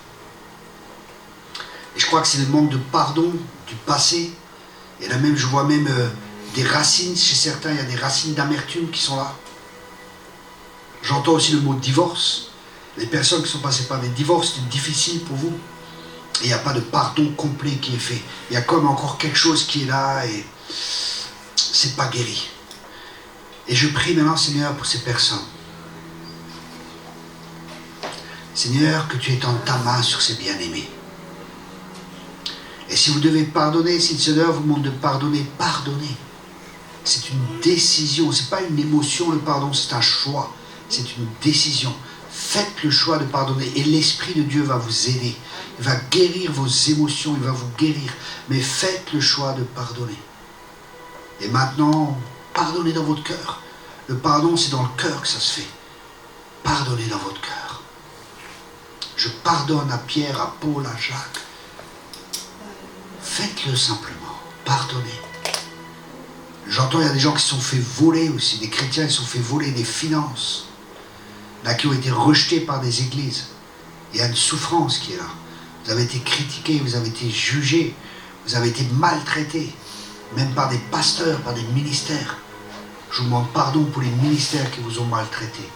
Et je crois que c'est le manque de pardon du passé. Et là même, je vois même des racines chez certains, il y a des racines d'amertume qui sont là. J'entends aussi le mot divorce. Les personnes qui sont passées par des divorces, c'est difficile pour vous. Et il n'y a pas de pardon complet qui est fait. Il y a comme encore quelque chose qui est là et c'est pas guéri. Et je prie maintenant, Seigneur, pour ces personnes. Seigneur, que tu étendes ta main sur ces bien-aimés. Et si vous devez pardonner, si le Seigneur vous demande de pardonner, pardonnez. C'est une décision, ce n'est pas une émotion le pardon, c'est un choix. C'est une décision. Faites le choix de pardonner et l'Esprit de Dieu va vous aider. Il va guérir vos émotions, il va vous guérir. Mais faites le choix de pardonner. Et maintenant, pardonnez dans votre cœur. Le pardon, c'est dans le cœur que ça se fait. Pardonnez dans votre cœur. Je pardonne à Pierre, à Paul, à Jacques. Faites-le simplement. Pardonnez. J'entends, il y a des gens qui se sont fait voler aussi. Des chrétiens qui se sont fait voler des finances. Là, qui ont été rejetés par des églises. Il y a une souffrance qui est là. Vous avez été critiqués, vous avez été jugés, vous avez été maltraités, même par des pasteurs, par des ministères. Je vous demande pardon pour les ministères qui vous ont maltraités.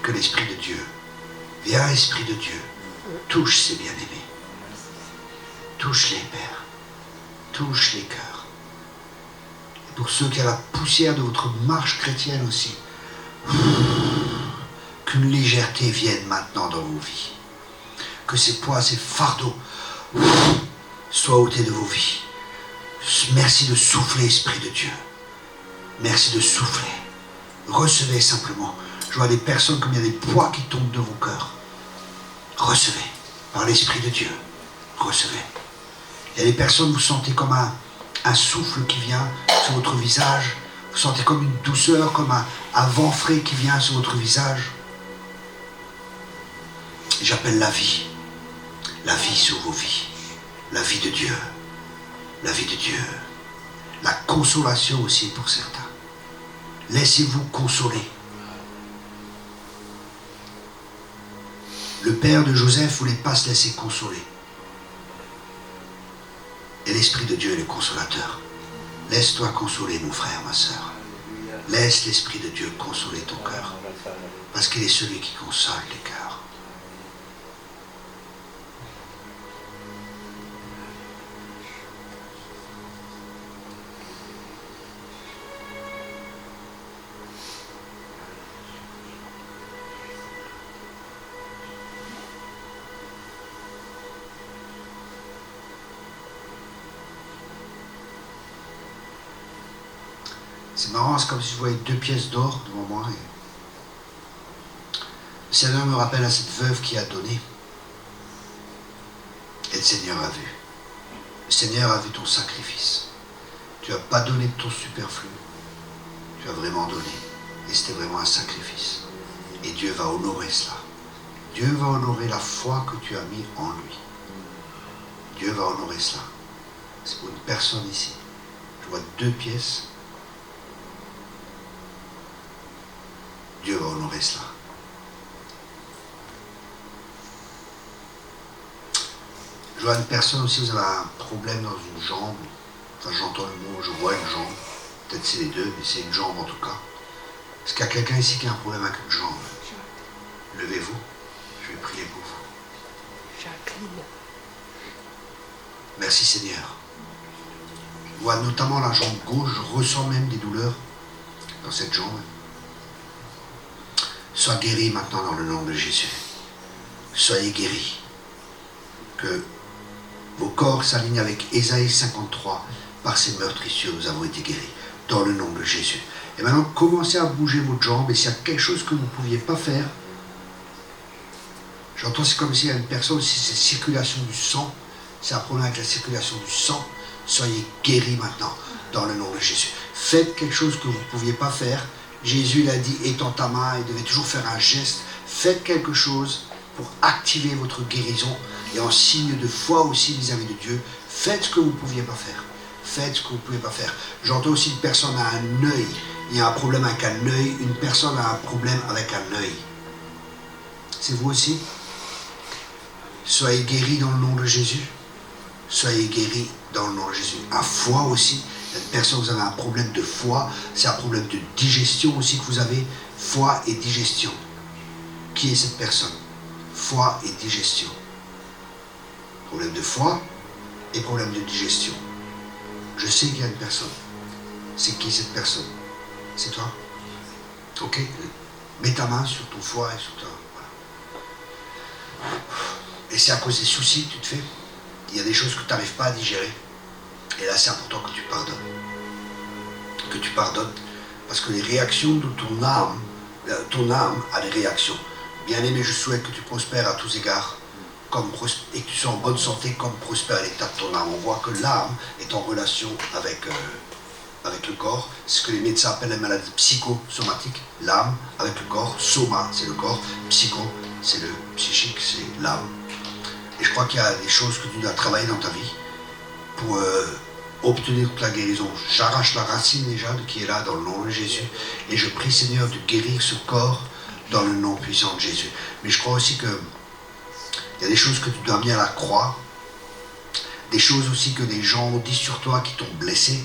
Que l'Esprit de Dieu, viens Esprit de Dieu, touche ces bien-aimés. Touche les pères, touche les cœurs. Pour ceux qui ont la poussière de votre marche chrétienne aussi, qu'une légèreté vienne maintenant dans vos vies. Que ces poids, ces fardeaux soient ôtés de vos vies. Merci de souffler, Esprit de Dieu. Merci de souffler. Recevez simplement. Je vois des personnes comme il y a des poids qui tombent de vos cœurs. Recevez, par l'Esprit de Dieu. Recevez. Il y a des personnes, vous sentez comme un souffle qui vient sur votre visage. Vous sentez comme une douceur, comme un vent frais qui vient sur votre visage. J'appelle la vie sur vos vies, la vie de Dieu, la vie de Dieu, la consolation aussi pour certains. Laissez-vous consoler. Le père de Joseph ne voulait pas se laisser consoler. Et l'Esprit de Dieu est le consolateur. Laisse-toi consoler, mon frère, ma soeur. Laisse l'Esprit de Dieu consoler ton cœur. Parce qu'il est celui qui console les cœurs. C'est marrant, c'est comme si je voyais 2 pièces d'or devant moi. Et le Seigneur me rappelle à cette veuve qui a donné. Et le Seigneur a vu. Le Seigneur a vu ton sacrifice. Tu n'as pas donné de ton superflu. Tu as vraiment donné. Et c'était vraiment un sacrifice. Et Dieu va honorer cela. Dieu va honorer la foi que tu as mis en lui. Dieu va honorer cela. C'est pour une personne ici. Je vois 2 pièces. Dieu va honorer cela. Je vois une personne aussi, vous avez un problème dans une jambe. Enfin, j'entends le mot, je vois une jambe. Peut-être c'est les deux, mais c'est une jambe en tout cas. Est-ce qu'il y a quelqu'un ici qui a un problème avec une jambe? Levez-vous, je vais prier pour vous. Jacqueline. Merci Seigneur. Je vois notamment la jambe gauche, je ressens même des douleurs dans cette jambe. Sois guéri maintenant dans le nom de Jésus. Soyez guéris. Que vos corps s'alignent avec Ésaïe 53. Par ces meurtrissures, nous avons été guéris. Dans le nom de Jésus. Et maintenant, commencez à bouger votre jambe. Et s'il y a quelque chose que vous ne pouviez pas faire, J'entends, c'est comme s'il y a une personne, si c'est circulation du sang, c'est un problème avec la circulation du sang, soyez guéris maintenant, dans le nom de Jésus. Faites quelque chose que vous ne pouviez pas faire. Jésus l'a dit, étends ta main, il devait toujours faire un geste. Faites quelque chose pour activer votre guérison et en signe de foi aussi vis-à-vis de Dieu. Faites ce que vous ne pouviez pas faire. Faites ce que vous ne pouvez pas faire. J'entends aussi une personne a un œil. Il y a un problème avec un œil. Une personne a un problème avec un œil. C'est vous aussi? Soyez guéris dans le nom de Jésus. Soyez guéris dans le nom de Jésus. À foi aussi. Il y a une personne, vous avez un problème de foie. C'est un problème de digestion aussi que vous avez. Foie et digestion. Qui est cette personne? Foie et digestion. Problème de foie et problème de digestion. Je sais qu'il y a une personne. C'est qui cette personne? C'est toi? Ok. Mets ta main sur ton foie et sur ta... Voilà. Et c'est à cause des soucis que tu te fais. Il y a des choses que tu n'arrives pas à digérer. Et là, c'est important que tu pardonnes. Que tu pardonnes. Parce que les réactions de ton âme a des réactions. Bien-aimé, je souhaite que tu prospères à tous égards. Et que tu sois en bonne santé comme prospère l'état de ton âme. On voit que l'âme est en relation avec le corps. C'est ce que les médecins appellent la maladie psychosomatique. L'âme avec le corps. Soma, c'est le corps. Psycho, c'est le psychique, c'est l'âme. Et je crois qu'il y a des choses que tu dois travailler dans ta vie pour obtenir toute la guérison. J'arrache la racine déjà qui est là dans le nom de Jésus. Et je prie Seigneur de guérir ce corps dans le nom puissant de Jésus. Mais je crois aussi que il y a des choses que tu dois amener à la croix, des choses aussi que des gens ont dit sur toi qui t'ont blessé,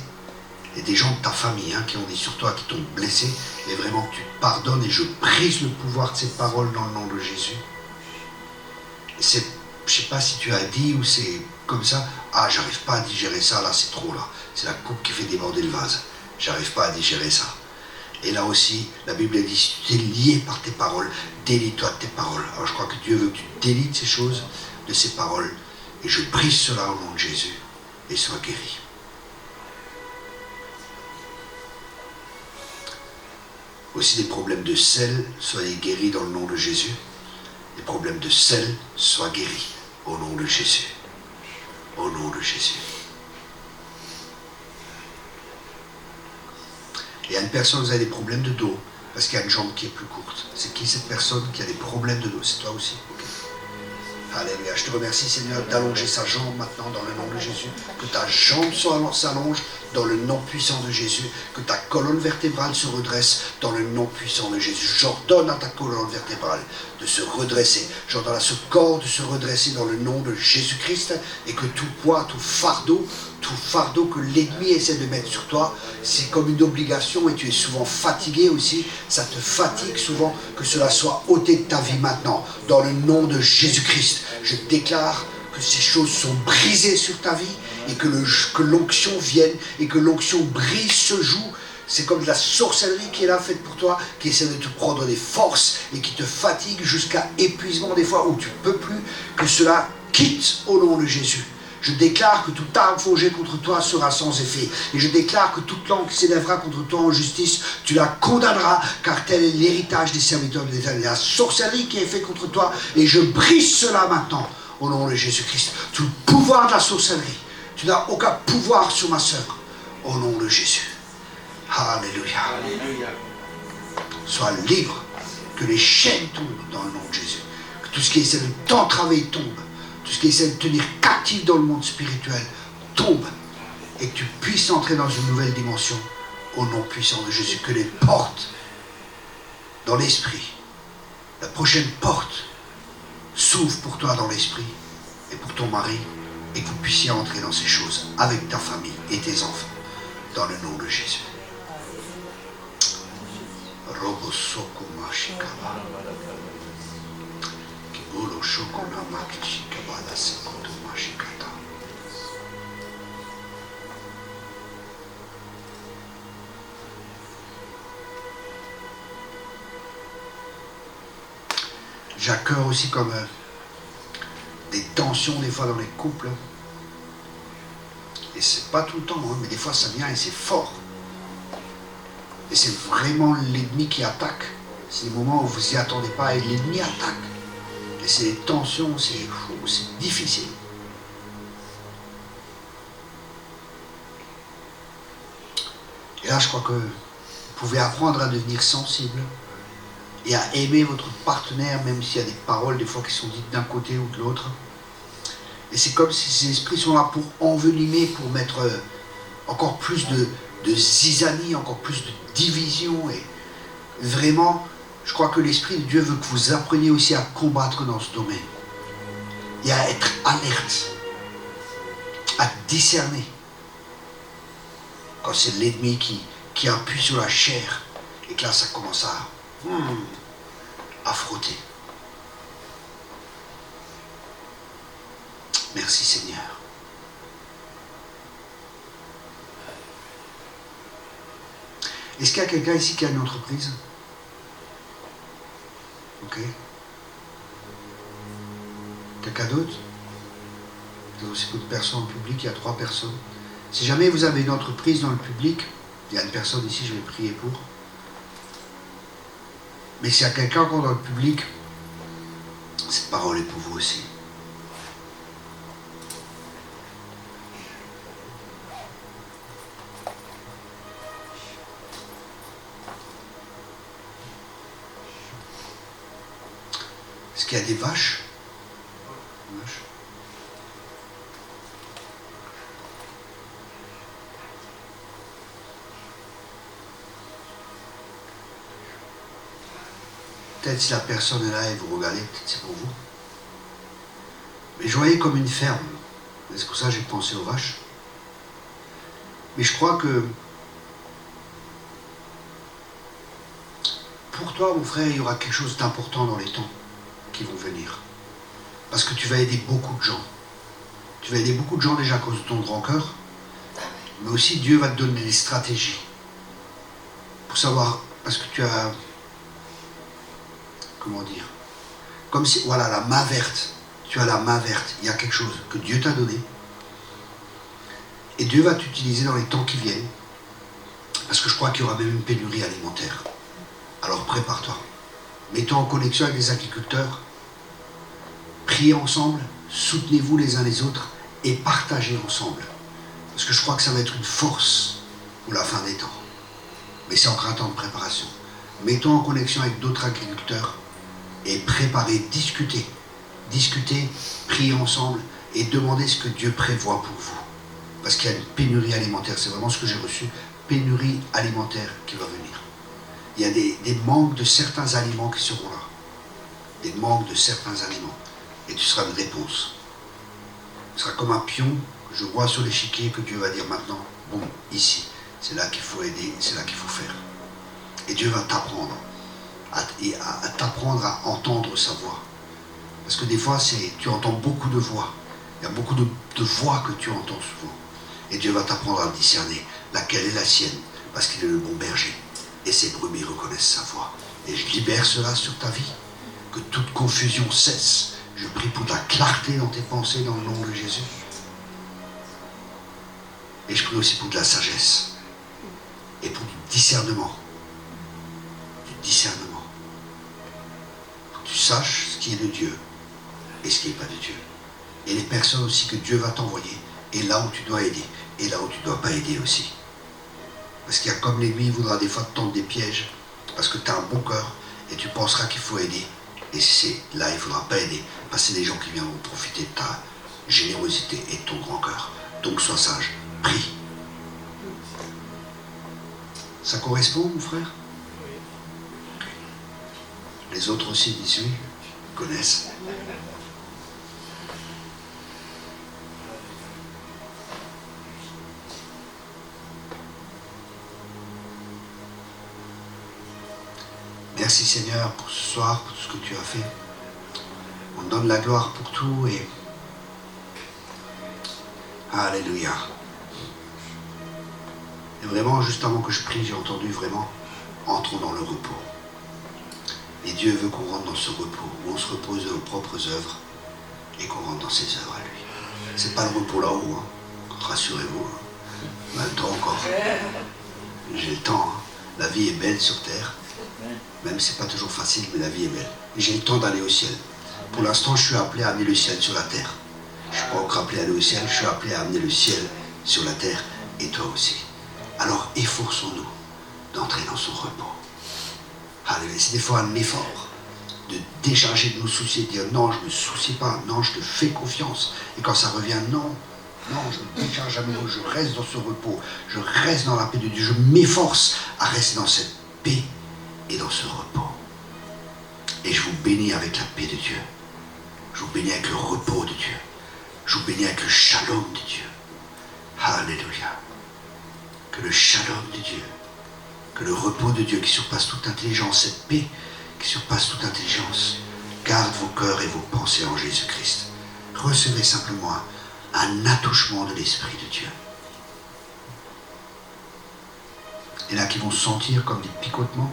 et des gens de ta famille qui ont dit sur toi qui t'ont blessé, et vraiment que tu pardonnes, et je brise le pouvoir de ces paroles dans le nom de Jésus. Et je ne sais pas si tu as dit ou c'est comme ça, ah j'arrive pas à digérer ça, là c'est trop là, c'est la coupe qui fait déborder le vase, j'arrive pas à digérer ça. Et là aussi, la Bible dit, si tu es lié par tes paroles, délie-toi de tes paroles. Alors je crois que Dieu veut que tu délies de ces choses, de ces paroles. Et je brise cela au nom de Jésus. Et sois guéri. Aussi des problèmes de sel, soyez guéris dans le nom de Jésus. Les problèmes de sel, soient guéris au nom de Jésus. Au nom de Jésus. Il y a une personne, vous avez des problèmes de dos, parce qu'il y a une jambe qui est plus courte. C'est qui cette personne qui a des problèmes de dos? C'est toi aussi? Okay. Alléluia. Je te remercie Seigneur d'allonger sa jambe maintenant dans le nom de Jésus. Que ta jambe s'allonge dans le nom puissant de Jésus. Que ta colonne vertébrale se redresse dans le nom puissant de Jésus. J'ordonne à ta colonne vertébrale de se redresser. J'ordonne à ce corps de se redresser dans le nom de Jésus-Christ. Et que tout poids, tout fardeau que l'ennemi essaie de mettre sur toi, c'est comme une obligation et tu es souvent fatigué aussi, ça te fatigue souvent, que cela soit ôté de ta vie maintenant, dans le nom de Jésus-Christ. Je déclare que ces choses sont brisées sur ta vie et que l'onction vienne et que l'onction brise ce joug. C'est comme de la sorcellerie qui est là faite pour toi, qui essaie de te prendre des forces et qui te fatigue jusqu'à épuisement des fois où tu ne peux plus, que cela quitte au nom de Jésus. Je déclare que toute arme forgée contre toi sera sans effet. Et je déclare que toute langue qui s'élèvera contre toi en justice, tu la condamneras, car tel est l'héritage des serviteurs de l'Éternel. La sorcellerie qui est faite contre toi, et je brise cela maintenant, au nom de Jésus-Christ. Tout le pouvoir de la sorcellerie, tu n'as aucun pouvoir sur ma sœur, au nom de Jésus. Alléluia. Alléluia. Sois libre, que les chaînes tombent dans le nom de Jésus. Que tout ce qui essaie de t'entraver tombe. Tout ce qui essaie de te tenir captif dans le monde spirituel tombe et que tu puisses entrer dans une nouvelle dimension au nom puissant de Jésus. Que les portes dans l'esprit, la prochaine porte s'ouvre pour toi dans l'esprit et pour ton mari et que vous puissiez entrer dans ces choses avec ta famille et tes enfants dans le nom de Jésus. J'ai à cœur aussi comme des tensions des fois dans les couples. Et c'est pas tout le temps, mais des fois ça vient et c'est fort. Et c'est vraiment l'ennemi qui attaque. C'est des moments où vous n'y attendez pas et l'ennemi attaque. Et c'est des tensions, c'est difficile. Et là, je crois que vous pouvez apprendre à devenir sensible et à aimer votre partenaire, même s'il y a des paroles, des fois, qui sont dites d'un côté ou de l'autre. Et c'est comme si ces esprits sont là pour envenimer, pour mettre encore plus de zizanie, encore plus de division. Et vraiment, je crois que l'Esprit de Dieu veut que vous appreniez aussi à combattre dans ce domaine. Et à être alerte, à discerner. Quand c'est l'ennemi qui appuie sur la chair, et que là, ça commence à frotter. Merci Seigneur. Est-ce qu'il y a quelqu'un ici qui a une entreprise? Ok. Quelqu'un d'autre? Il y a aussi beaucoup de personnes en public, il y a 3 personnes. Si jamais vous avez une entreprise dans le public, il y a une personne ici, je vais prier pour. Mais s'il y a quelqu'un encore dans le public, cette parole est pour vous aussi. Est-ce qu'il y a des vaches? Peut-être si la personne est là et vous regardez, peut-être c'est pour vous. Mais je voyais comme une ferme. C'est pour ça que j'ai pensé aux vaches. Mais je crois que pour toi, mon frère, il y aura quelque chose d'important dans les temps qui vont venir. Parce que tu vas aider beaucoup de gens. Tu vas aider beaucoup de gens déjà à cause de ton grand cœur. Mais aussi Dieu va te donner des stratégies. Pour savoir, parce que tu as... Comment dire? Comme si, voilà, la main verte. Tu as la main verte. Il y a quelque chose que Dieu t'a donné. Et Dieu va t'utiliser dans les temps qui viennent. Parce que je crois qu'il y aura même une pénurie alimentaire. Alors prépare-toi. Mets-toi en connexion avec les agriculteurs. Priez ensemble. Soutenez-vous les uns les autres. Et partagez ensemble. Parce que je crois que ça va être une force pour la fin des temps. Mais c'est encore un temps de préparation. Mets-toi en connexion avec d'autres agriculteurs. Et préparez, discutez. Discutez, priez ensemble. Et demandez ce que Dieu prévoit pour vous. Parce qu'il y a une pénurie alimentaire. C'est vraiment ce que j'ai reçu. Pénurie alimentaire qui va venir. Il y a des manques de certains aliments qui seront là. Des manques de certains aliments. Et tu seras une réponse. Tu seras comme un pion, je vois sur l'échiquier que Dieu va dire maintenant, bon, ici, c'est là qu'il faut aider, c'est là qu'il faut faire. Et Dieu va t'apprendre, à t'apprendre à entendre sa voix. Parce que des fois, tu entends beaucoup de voix. Il y a beaucoup de voix que tu entends souvent. Et Dieu va t'apprendre à discerner laquelle est la sienne, parce qu'il est le bon berger. Et ses brebis reconnaissent sa voix. Et je libère cela sur ta vie. Que toute confusion cesse. Je prie pour de la clarté dans tes pensées dans le nom de Jésus. Et je prie aussi pour de la sagesse. Et pour du discernement. Du discernement. Pour que tu saches ce qui est de Dieu et ce qui n'est pas de Dieu. Et les personnes aussi que Dieu va t'envoyer. Et là où tu dois aider. Et là où tu ne dois pas aider aussi. Parce qu'il y a comme l'ennemi, il voudra des fois te tendre des pièges. Parce que tu as un bon cœur. Et tu penseras qu'il faut aider. Et c'est là, il ne faudra pas aider. Parce que c'est des gens qui viendront profiter de ta générosité et de ton grand cœur. Donc sois sage. Prie. Ça correspond, mon frère? Les autres aussi disent oui. Ils connaissent. Merci Seigneur pour ce soir, pour tout ce que tu as fait. On te donne la gloire pour tout et... Alléluia. Et vraiment, juste avant que je prie, j'ai entendu vraiment, entrons dans le repos. Et Dieu veut qu'on rentre dans ce repos, où on se repose de nos propres œuvres et qu'on rentre dans ses œuvres à lui. C'est pas le repos là-haut, hein. Rassurez-vous. Hein. On a le temps encore. J'ai le temps. Hein. La vie est belle sur terre. Même si c'est pas toujours facile, mais la vie est belle. Et j'ai le temps d'aller au ciel. Pour l'instant, je suis appelé à amener le ciel sur la terre. Je ne suis pas encore appelé à aller au ciel, je suis appelé à amener le ciel sur la terre, et toi aussi. Alors efforçons-nous d'entrer dans son repos. Alléluia. C'est des fois un effort de décharger de nos soucis, de dire non, je ne me soucie pas, non, je te fais confiance. Et quand ça revient, non, je me décharge à nouveau, je reste dans ce repos, je reste dans la paix de Dieu, je m'efforce à rester dans cette paix et dans ce repos. Et je vous bénis avec la paix de Dieu. Je vous bénis avec le repos de Dieu. Je vous bénis avec le shalom de Dieu. Alléluia. Que le shalom de Dieu, que le repos de Dieu qui surpasse toute intelligence, cette paix qui surpasse toute intelligence, garde vos cœurs et vos pensées en Jésus-Christ. Recevez simplement un attouchement de l'Esprit de Dieu. Il y en a qui vont sentir comme des picotements.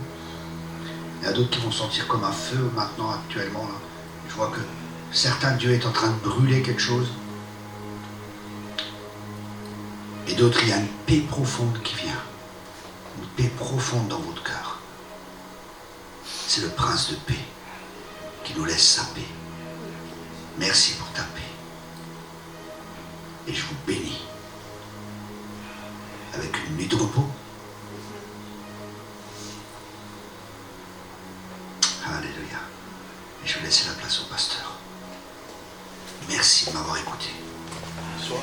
Il y en a d'autres qui vont sentir comme un feu maintenant, actuellement. Là. Je vois que certains, Dieu est en train de brûler quelque chose. Et d'autres, il y a une paix profonde qui vient. Une paix profonde dans votre cœur. C'est le prince de paix qui nous laisse sa paix. Merci pour ta paix. Et je vous bénis avec une nuit de repos. Alléluia. Et je vais laisser la place au pasteur. Merci de m'avoir écouté. Bonsoir.